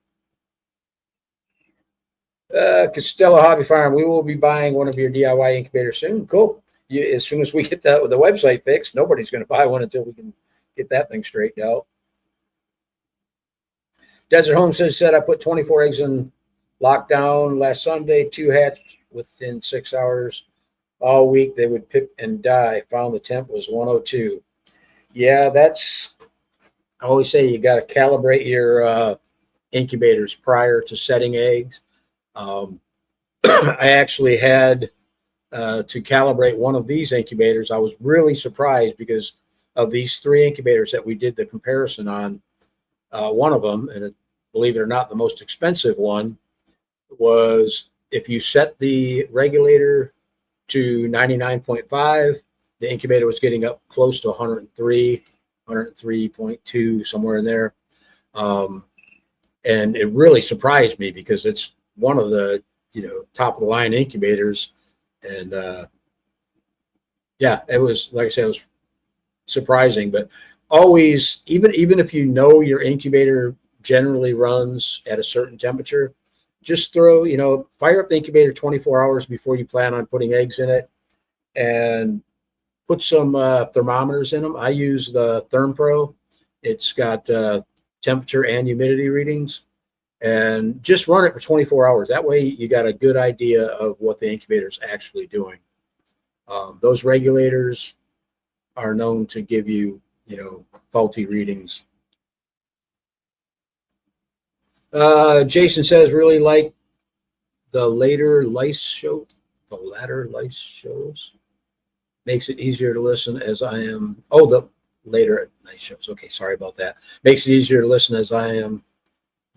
Costello Hobby Farm, we will be buying one of your DIY incubators soon. Cool. As soon as we get the website fixed, nobody's going to buy one until we can get that thing straightened out. Desert Homestead said, I put 24 eggs in lockdown last Sunday. 2 hatched within 6 hours. All week they would pip and die. Found the temp was 102. Yeah, I always say you got to calibrate your incubators prior to setting eggs. I actually had to calibrate one of these incubators. I was really surprised because of these 3 incubators that we did the comparison on. One of them, and believe it or not, the most expensive one, was if you set the regulator to 99.5, the incubator was getting up close to 103. 103.2, somewhere in there. And it really surprised me because it's one of the, top of the line incubators. And yeah, it was, like I said, it was surprising, but always, even if your incubator generally runs at a certain temperature, just fire up the incubator 24 hours before you plan on putting eggs in it, and put some thermometers in them. I use the ThermPro. It's got temperature and humidity readings, and just run it for 24 hours. That way you got a good idea of what the incubator is actually doing. Those regulators are known to give you, faulty readings. Jason says, really like the later lice shows. Makes it easier to listen as I am. Oh, the later night shows. Okay, sorry about that. Makes it easier to listen as I am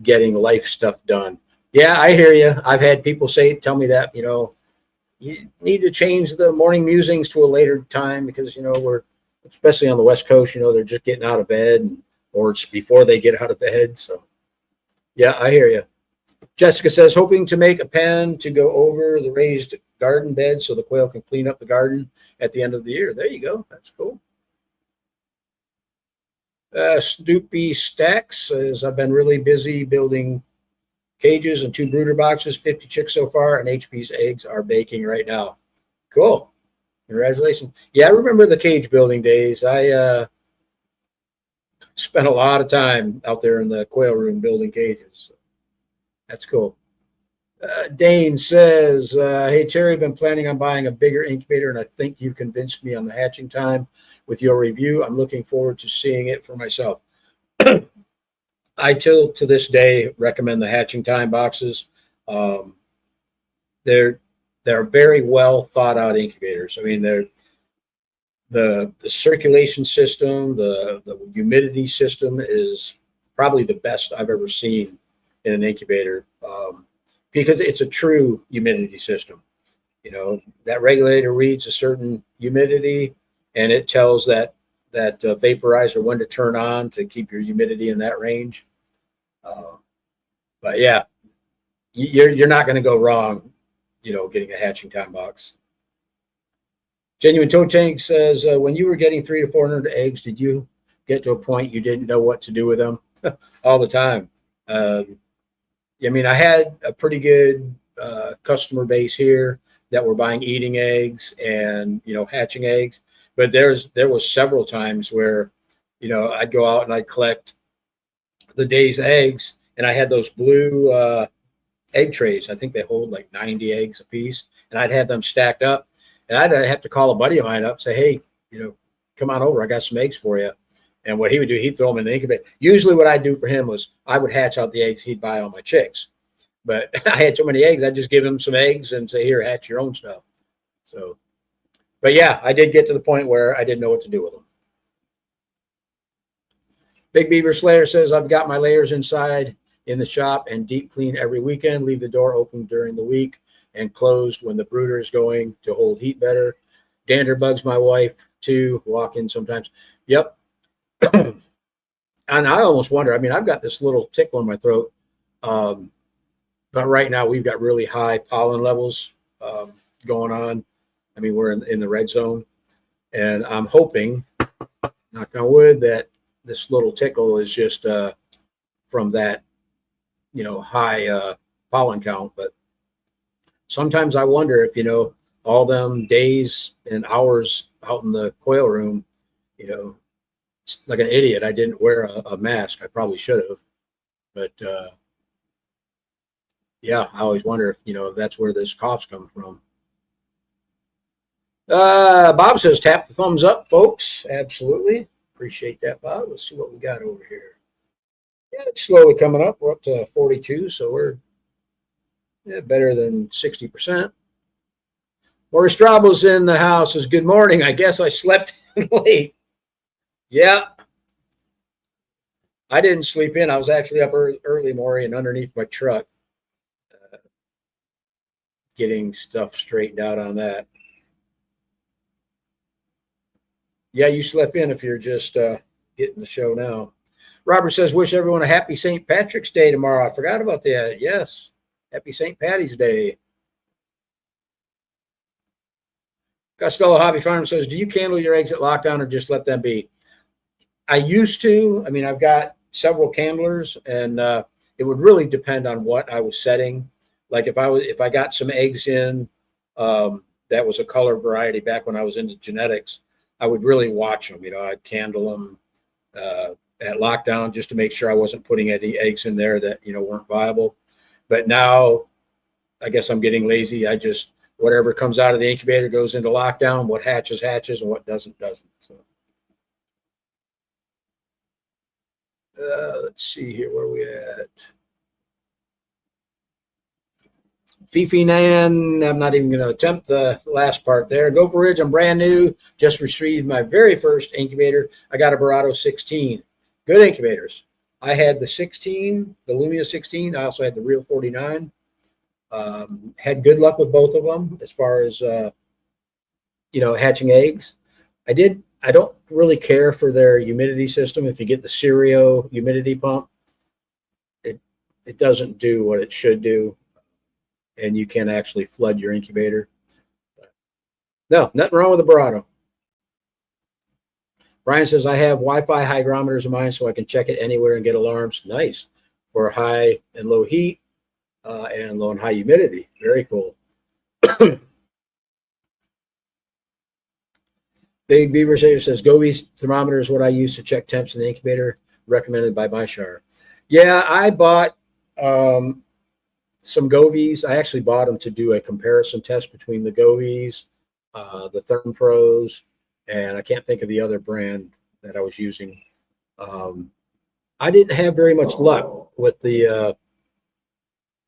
getting life stuff done. Yeah, I hear you. I've had people tell me that, you need to change the morning musings to a later time because, we're, especially on the West Coast, they're just getting out of bed, or it's before they get out of bed. So, yeah, I hear you. Jessica says, hoping to make a pen to go over the raised garden bed so the quail can clean up the garden at the end of the year. There you go. That's cool. Snoopy Stacks says, I've been really busy building cages and 2 brooder boxes, 50 chicks so far, and HP's eggs are baking right now. Cool. Congratulations. Yeah, I remember the cage building days. I spent a lot of time out there in the quail room building cages. That's cool. Dane says, hey, Terry, I've been planning on buying a bigger incubator, and I think you convinced me on the hatching time with your review. I'm looking forward to seeing it for myself. I till to this day recommend the hatching time boxes. They're very well thought out incubators. I mean, they're the circulation system, the humidity system is probably the best I've ever seen in an incubator, because it's a true humidity system. You know, that regulator reads a certain humidity, and it tells that vaporizer when to turn on to keep your humidity in that range. But yeah, you're not going to go wrong, you know, getting a hatching time box. Genuine Toe Tank says, when you were getting 300 to 400 eggs, did you get to a point you didn't know what to do with them? All the time. I mean, I had a pretty good customer base here that were buying eating eggs and, you know, hatching eggs. But there was several times where, you know, I'd go out and I'd collect the day's eggs, and I had those blue egg trays. I think they hold like 90 eggs a piece, and I'd have them stacked up, and I'd have to call a buddy of mine up and say, hey, you know, come on over. I got some eggs for you. And what he would do, he'd throw them in the incubator. Usually what I'd do for him was I would hatch out the eggs. He'd buy all my chicks. But I had so many eggs, I'd just give him some eggs and say, here, hatch your own stuff. So, but yeah, I did get to the point where I didn't know what to do with them. Big Beaver Slayer says, I've got my layers inside in the shop and deep clean every weekend. Leave the door open during the week and closed when the brooder is going to hold heat better. Dander bugs my wife too. Walk in sometimes. Yep. And I almost wonder, I mean, I've got this little tickle in my throat. But right now we've got really high pollen levels going on. I mean, we're in the red zone, and I'm hoping, knock on wood, that this little tickle is just from that, you know, high pollen count. But sometimes I wonder if, you know, all them days and hours out in the coil room, you know, like an idiot, I didn't wear a mask. I probably should have. But yeah, I always wonder if, you know, that's where this cough's coming from. Bob says, tap the thumbs up, folks. Absolutely. Appreciate that, Bob. Let's see what we got over here. Yeah, it's slowly coming up. We're up to 42, so we're better than 60%. More Strabo's in the house. Says, good morning. I guess I slept late. Yeah. I didn't sleep in. I was actually up early, Maury, and underneath my truck getting stuff straightened out on that. Yeah, you slept in if you're just getting the show now. Robert says, wish everyone a happy St. Patrick's Day tomorrow. I forgot about that. Yes. Happy St. Patty's Day. Costello Hobby Farm says, do you candle your eggs at lockdown or just let them be? I used to. I mean, I've got several candlers, and it would really depend on what I was setting. Like if I got some eggs in that was a color variety back when I was into genetics, I would really watch them. You know, I'd candle them at lockdown just to make sure I wasn't putting any eggs in there that, you know, weren't viable. But now I guess I'm getting lazy. I just, whatever comes out of the incubator goes into lockdown. What hatches, hatches, and what doesn't. So let's see here. Where are we at? Fifi Nan, I'm not even going to attempt the last part there. Gopher Ridge, I'm brand new. Just received my very first incubator. I got a Barado 16. Good incubators. I had the 16, the Lumia 16. I also had the Real 49. Had good luck with both of them as far as, you know, hatching eggs. I don't really care for their humidity system. If you get the Cerio humidity pump, it doesn't do what it should do, and you can actually flood your incubator. No, nothing wrong with the Barado. Brian says, I have Wi-Fi hygrometers in mine so I can check it anywhere and get alarms. Nice. For high and low heat and low and high humidity. Very cool. Big Beaver Saver says, Gobi thermometer is what I use to check temps in the incubator, recommended by MyShar. Yeah, I bought some Govies. I actually bought them to do a comparison test between the Govies, the Therm Pros, and I can't think of the other brand that I was using. I didn't have very much luck with the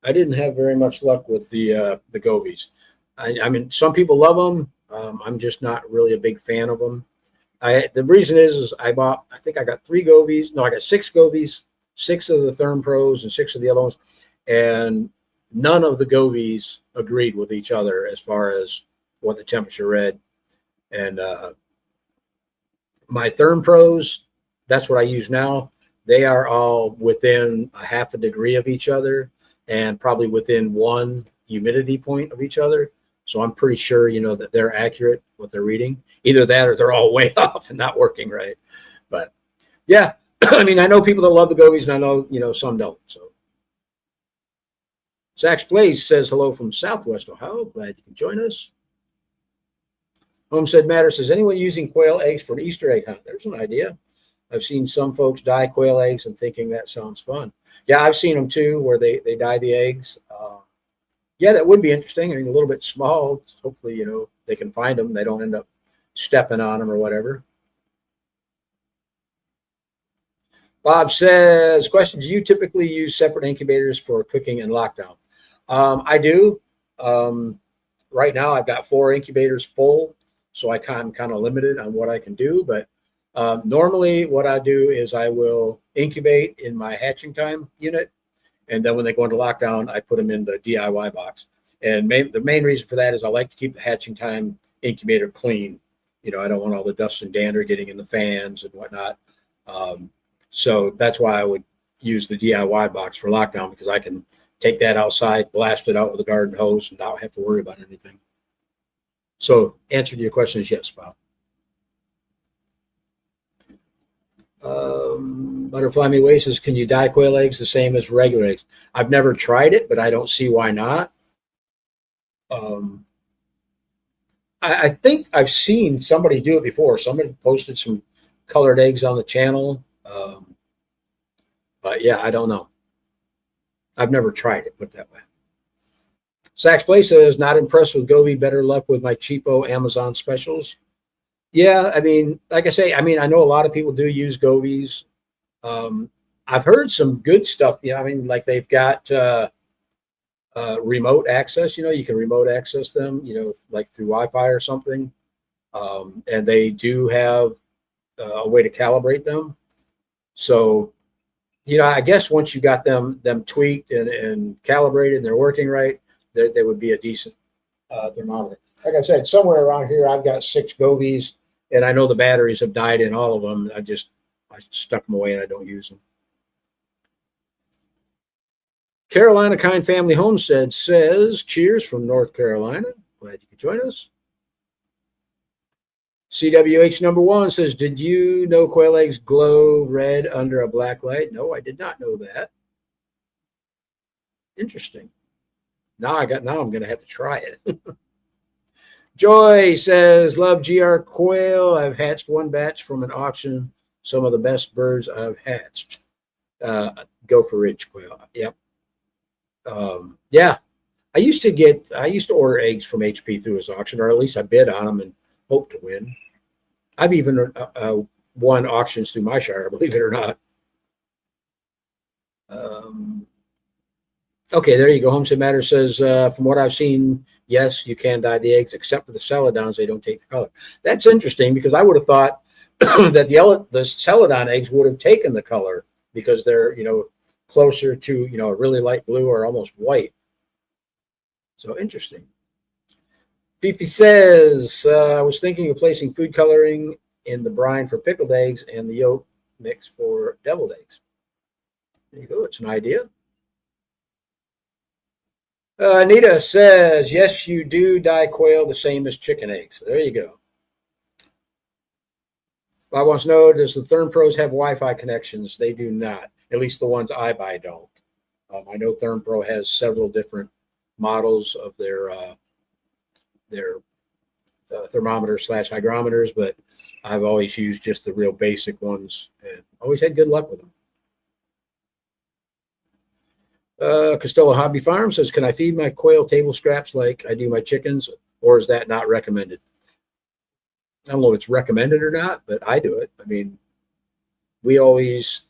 the Govies. I mean, some people love them. I'm just not really a big fan of them. The reason is I think I got 3 Govies. No, I got 6 Govies, 6 of the Therm Pros and 6 of the other ones. And none of the Govies agreed with each other as far as what the temperature read. And my Therm Pros, that's what I use now. They are all within a half a degree of each other and probably within 1 humidity point of each other. So I'm pretty sure, that they're accurate what they're reading. Either that or they're all way off and not working right. But yeah, I mean, I know people that love the Govies, and I know, some don't. So Zach's Blaze says hello from Southwest Ohio. Glad you can join us. Homestead Matter says, anyone using quail eggs for an Easter egg hunt? There's an idea. I've seen some folks dye quail eggs and thinking that sounds fun. Yeah, I've seen them too, where they dye the eggs. Yeah, that would be interesting. I mean, a little bit small. Hopefully, they can find them. They don't end up stepping on them or whatever. Bob says, question, do you typically use separate incubators for cooking and lockdown? I do. Right now, I've got 4 incubators full, so I'm kind of limited on what I can do. But normally what I do is I will incubate in my hatching time unit. And then when they go into lockdown, I put them in the DIY box. And the main reason for that is I like to keep the hatching time incubator clean. I don't want all the dust and dander getting in the fans and whatnot. So that's why I would use the DIY box for lockdown, because I can take that outside, blast it out with a garden hose, and not have to worry about anything. So answer to your question is yes, Bob. Butterfly Me Way says, can you dye quail eggs the same as regular eggs? I've never tried it, but I don't see why not. I think I've seen somebody do it before. Somebody posted some colored eggs on the channel. But yeah, I don't know. I've never tried it, put it that way. Sax Place says, not impressed with Gobi. Better luck with my cheapo Amazon specials. Yeah, I mean, like I say, I know a lot of people do use Gobies. I've heard some good stuff. I mean, like they've got remote access. You can remote access them, like through Wi-Fi or something. And they do have a way to calibrate them. So, I guess once you got them tweaked and calibrated and they're working right, they would be a decent thermometer. Like I said, somewhere around here, I've got 6 Gobies, and I know the batteries have died in all of them. I stuck them away and I don't use them. Carolina Kind Family Homestead says, cheers from North Carolina. Glad you could join us. CWH number 1 says, did you know quail eggs glow red under a black light? No, I did not know that. Interesting. Now I'm going to have to try it. Joy says, love GR quail. I've hatched 1 batch from an auction. Some of the best birds I've hatched. Go for Ridge quail. Yep. Yeah. I used to order eggs from HP through his auction, or at least I bid on them and hope to win. I've even won auctions through MyShire, believe it or not. Okay, there you go. Homestead Matter says, from what I've seen, yes, you can dye the eggs, except for the celadons. They don't take the color. That's interesting, because I would have thought that the celadon eggs would have taken the color, because they're, closer to, a really light blue or almost white. So interesting. Fifi says, I was thinking of placing food coloring in the brine for pickled eggs and the yolk mix for deviled eggs. There you go. It's an idea. Anita says, yes, you do dye quail the same as chicken eggs. There you go. I wants to know, does the Therm Pros have Wi-Fi connections? They do not. At least the ones I buy don't. I know Therm Pro has several different models of their thermometers slash hygrometers, but I've always used just the real basic ones and always had good luck with them. Costello Hobby Farm says, can I feed my quail table scraps like I do my chickens, or is that not recommended? I don't know if it's recommended or not, but I do it. I mean, we always,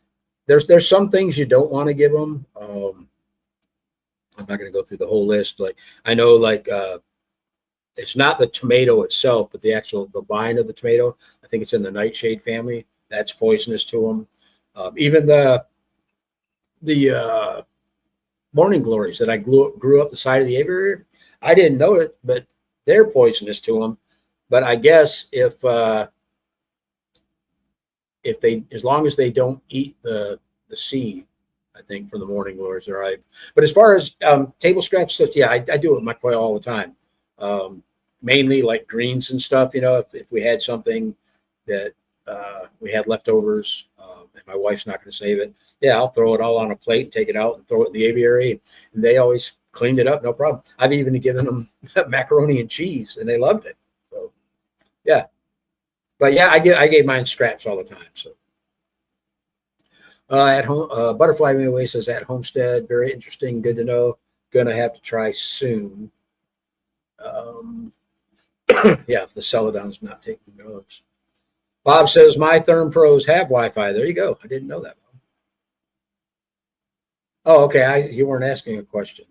there's some things you don't want to give them. I'm not going to go through the whole list. Like I know, like it's not the tomato itself, but the vine of the tomato. I think it's in the nightshade family. That's poisonous to them. Even the morning glories that I grew up the side of the aviary, I didn't know it, but they're poisonous to them. But I guess if they, as long as they don't eat the seed, I think for the morning glories, they're right. But as far as table scrap stuff, yeah, I do it with my quail all the time. Mainly like greens and stuff. You know, if we had something that we had leftovers, and my wife's not going to save it, yeah, I'll throw it all on a plate and take it out and throw it in the aviary. And they always cleaned it up, no problem. I've even given them macaroni and cheese, and they loved it. So, yeah. But yeah, I gave mine scraps all the time. So at home, Butterfly Away says at Homestead, very interesting, good to know. Gonna have to try soon. Yeah, if the Celadon's not taking notes. Bob says my Therm Pros have Wi-Fi. There you go. I didn't know that. Oh, okay. You weren't asking a question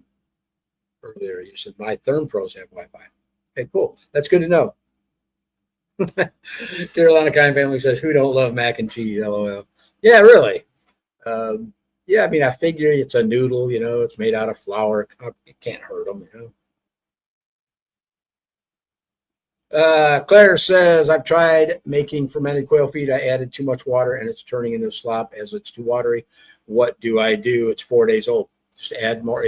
earlier. You said my Therm Pros have Wi-Fi. Okay, cool. That's good to know. Carolina Kind Family says, who don't love mac and cheese? LOL. Yeah, really. Yeah, I mean, I figure it's a noodle, you know, it's made out of flour. It can't hurt them, you know. Claire says, I've tried making fermented quail feed. I added too much water and it's turning into slop as it's too watery. What do I do? It's 4 days old. Just add more.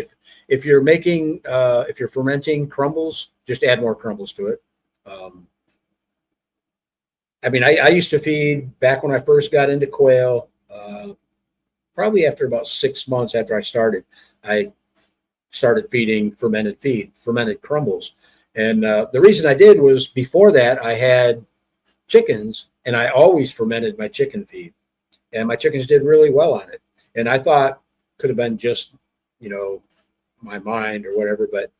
If you're making, if you're fermenting crumbles, just add more crumbles to it. I mean, I used to feed back when I first got into quail, probably after about 6 months after I started feeding fermented crumbles. And the reason I did was before that, I had chickens and I always fermented my chicken feed. And my chickens did really well on it. And I thought could have been just, you know, my mind or whatever. But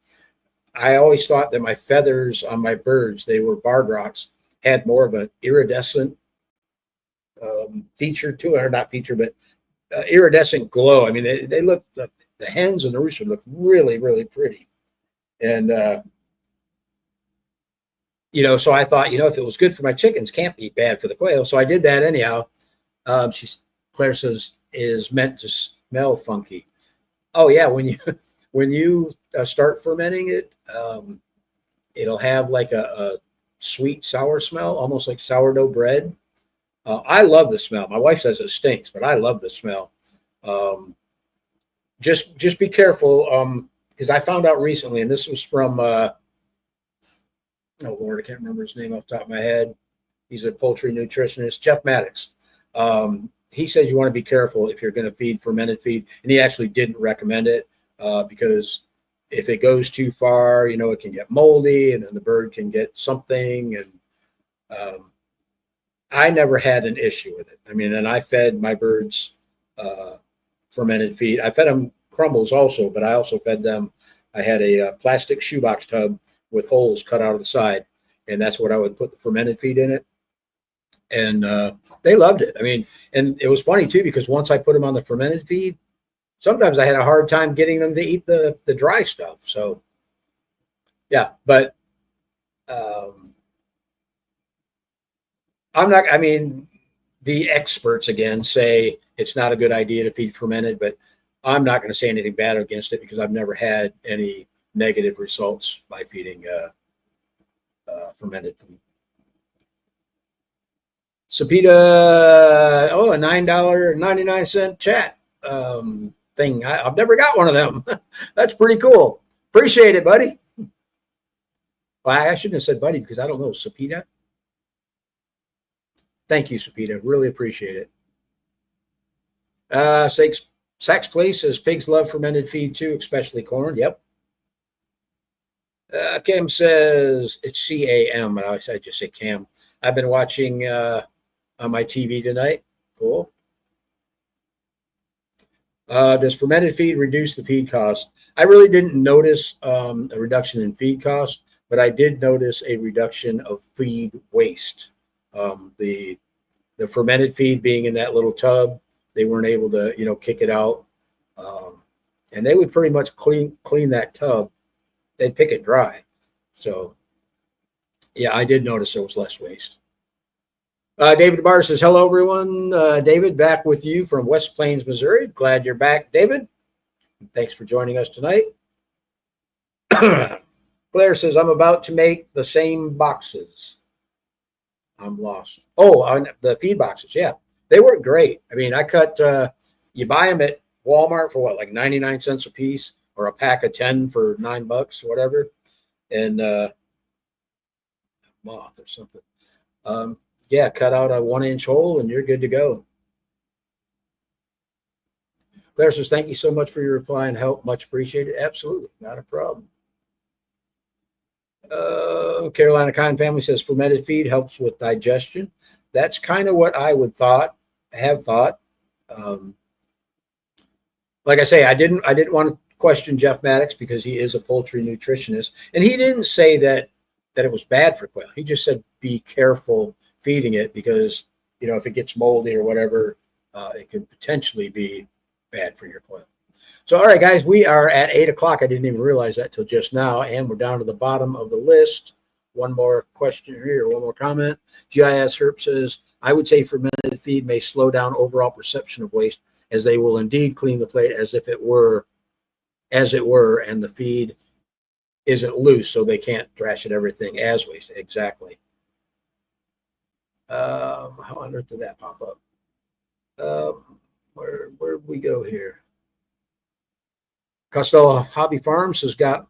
I always thought that my feathers on my birds, they were barred rocks, had more of an iridescent feature to it, or not feature, but iridescent glow. I mean, they look, the hens and the rooster look really, really pretty. And, you know, so I thought, you know, if it was good for my chickens, can't be bad for the quail. So I did that anyhow. Claire says, is meant to smell funky. Oh yeah, when you start fermenting it, it'll have like a sweet sour smell, almost like sourdough bread. I love the smell. My wife says it stinks, but I love the smell. Just be careful, because I found out recently, and this was from oh Lord, I can't remember his name off the top of my head. He's a poultry nutritionist, Jeff Maddox. He says you want to be careful if you're going to feed fermented feed, and he actually didn't recommend it because if it goes too far, you know, it can get moldy, and then the bird can get something. And I never had an issue with it. I mean, and I fed my birds fermented feed. I fed them crumbles also, but I also fed them. I had a plastic shoebox tub with holes cut out of the side, and that's what I would put the fermented feed in it. And they loved it. I mean, and it was funny too, because once I put them on the fermented feed, sometimes I had a hard time getting them to eat the dry stuff. So yeah, but I mean, the experts again say it's not a good idea to feed fermented, but I'm not going to say anything bad against it because I've never had any negative results by feeding fermented food. Sapita, oh, a $9.99 chat thing. I've never got one of them. That's pretty cool. Appreciate it, buddy. Well, I shouldn't have said buddy because I don't know. Sapita? Thank you, Sapita. Really appreciate it. Sax Place says pigs love fermented feed too, especially corn. Yep. Cam says it's CAM. I just say Cam. I've been watching on my TV tonight. Cool. Does fermented feed reduce the feed cost? I really didn't notice a reduction in feed cost, but I did notice a reduction of feed waste. The fermented feed being in that little tub, they weren't able to, kick it out. And they would pretty much clean that tub. They'd pick it dry. So, yeah, I did notice there was less waste. David Barr says, hello, everyone. David, back with you from West Plains, Missouri. Glad you're back, David. Thanks for joining us tonight. Claire says, I'm about to make the same boxes. I'm lost. Oh, on the feed boxes. Yeah, they work great. I mean, you buy them at Walmart for what, like 99 cents a piece, or a pack of 10 for $9, whatever. And moth or something. Yeah, cut out a 1-inch hole and you're good to go. Claire says, thank you so much for your reply and help. Much appreciated. Absolutely. Not a problem. Carolina Kine family says fermented feed helps with digestion. That's kind of what I would have thought. Like I say, I didn't want to question Jeff Maddox because he is a poultry nutritionist, and he didn't say that it was bad for quail. He just said be careful feeding it because if it gets moldy or whatever, it could potentially be bad for your quail. So, all right, guys, we are at 8 o'clock. I didn't even realize that till just now, and we're down to the bottom of the list. One more question here, one more comment. GIS Herp says, I would say fermented feed may slow down overall perception of waste, as they will indeed clean the plate as it were, and the feed isn't loose, so they can't trash it everything as waste. Exactly. How on earth did that pop up? Where did we go here? Costello Hobby Farms has got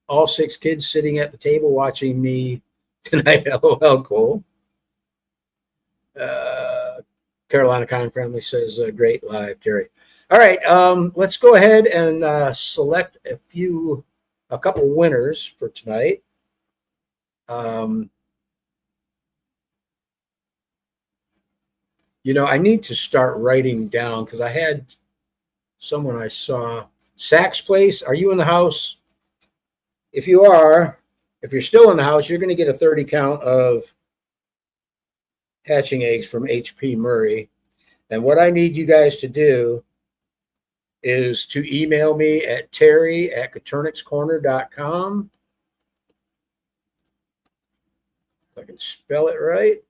all 6 kids sitting at the table watching me tonight. LOL, Cole. Carolina Kine family says, great live, Terry. All right, let's go ahead and select a couple winners for tonight. I need to start writing down because I had someone I saw. Sax Place, are you in the house? If you are, if you're still in the house, you're going to get a 30 count of hatching eggs from HP Murray. And what I need you guys to do is to email me at terry@caternixcorner.com. If I can spell it right.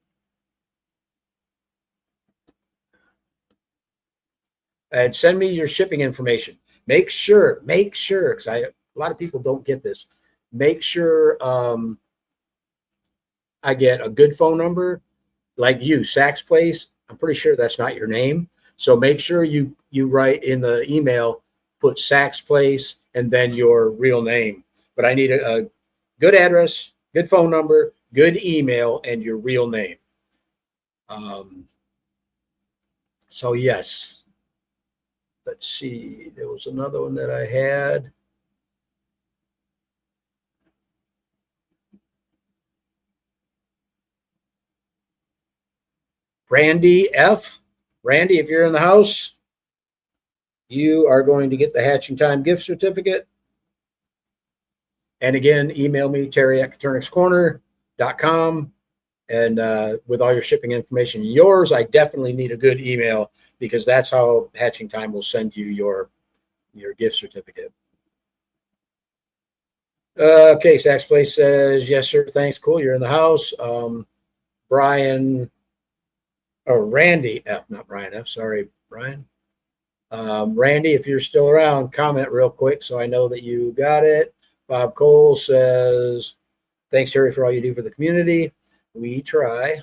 And send me your shipping information. Make sure, because a lot of people don't get this. Make sure I get a good phone number, like you, Sax Place. I'm pretty sure that's not your name. So make sure you write in the email, put Sax Place and then your real name. But I need a good address, good phone number, good email, and your real name. So yes. Let's see, there was another one that I had. Randy F. Randy, if you're in the house, you are going to get the Hatching Time gift certificate. And again, email me, terry@caternixcorner.com. And with all your shipping information. Yours, I definitely need a good email because that's how Hatching Time will send you your gift certificate. Okay, Sax Place says, yes, sir, thanks, cool, you're in the house. Randy F, not Brian F, sorry, Brian. Randy, if you're still around, comment real quick so I know that you got it. Bob Cole says, thanks, Terry, for all you do for the community. We try.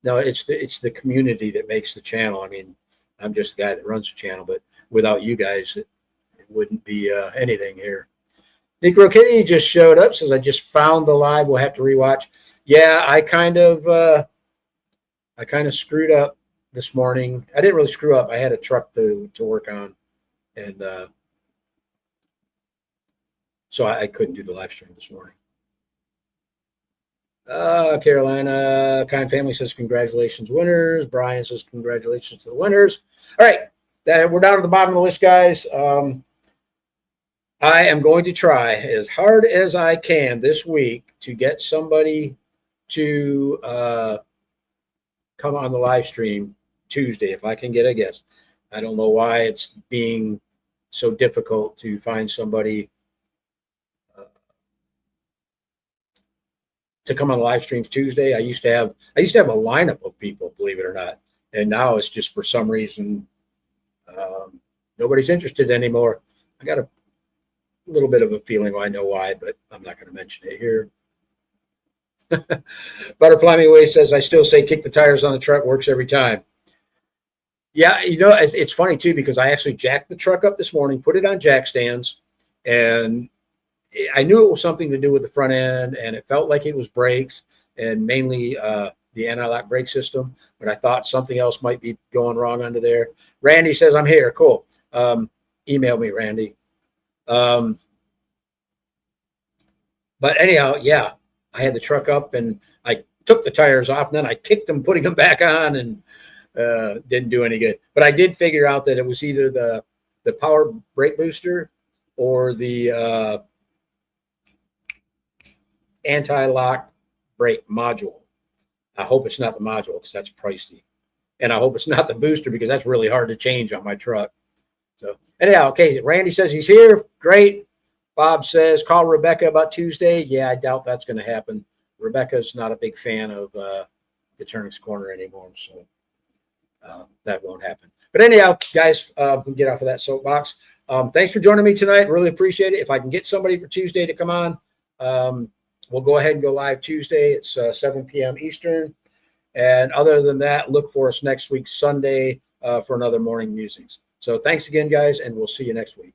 No, it's the community that makes the channel. I mean, I'm just the guy that runs the channel, but without you guys, wouldn't be anything here. Negro Kitty just showed up, says I just found the live. We'll have to rewatch. Yeah, I kind of screwed up this morning. I didn't really screw up. I had a truck to work on, and so I couldn't do the live stream this morning. Carolina Kind Family says congratulations, winners. Brian says congratulations to the winners. All right, we're down to the bottom of the list, guys. I am going to try as hard as I can this week to get somebody to come on the live stream Tuesday if I can get a guest. I don't know why it's being so difficult to find somebody to come on the live streams Tuesday. I used to have a lineup of people, believe it or not, and now it's just for some reason nobody's interested anymore. I got a little bit of a feeling I know why, but I'm not going to mention it here. Butterfly Me Way says I still say kick the tires on the truck, works every time. Yeah, it's funny too because I actually jacked the truck up this morning, put it on jack stands, and I knew it was something to do with the front end, and it felt like it was brakes and mainly the anti-lock brake system, but I thought something else might be going wrong under there. Randy says, I'm here. Cool. Email me, Randy. But anyhow, yeah, I had the truck up and I took the tires off and then I kicked them, putting them back on, and didn't do any good. But I did figure out that it was either the power brake booster or the anti-lock brake module. I hope it's not the module because that's pricey. And I hope it's not the booster because that's really hard to change on my truck. So anyhow, okay, Randy says he's here. Great. Bob says, call Rebecca about Tuesday. Yeah, I doubt that's going to happen. Rebecca's not a big fan of the Turnings Corner anymore, so that won't happen. But anyhow, guys, we can get off of that soapbox. Thanks for joining me tonight. Really appreciate it. If I can get somebody for Tuesday to come on, we'll go ahead and go live Tuesday. It's 7 p.m. Eastern. And other than that, look for us next week, Sunday, for another Morning Musings. So thanks again, guys, and we'll see you next week.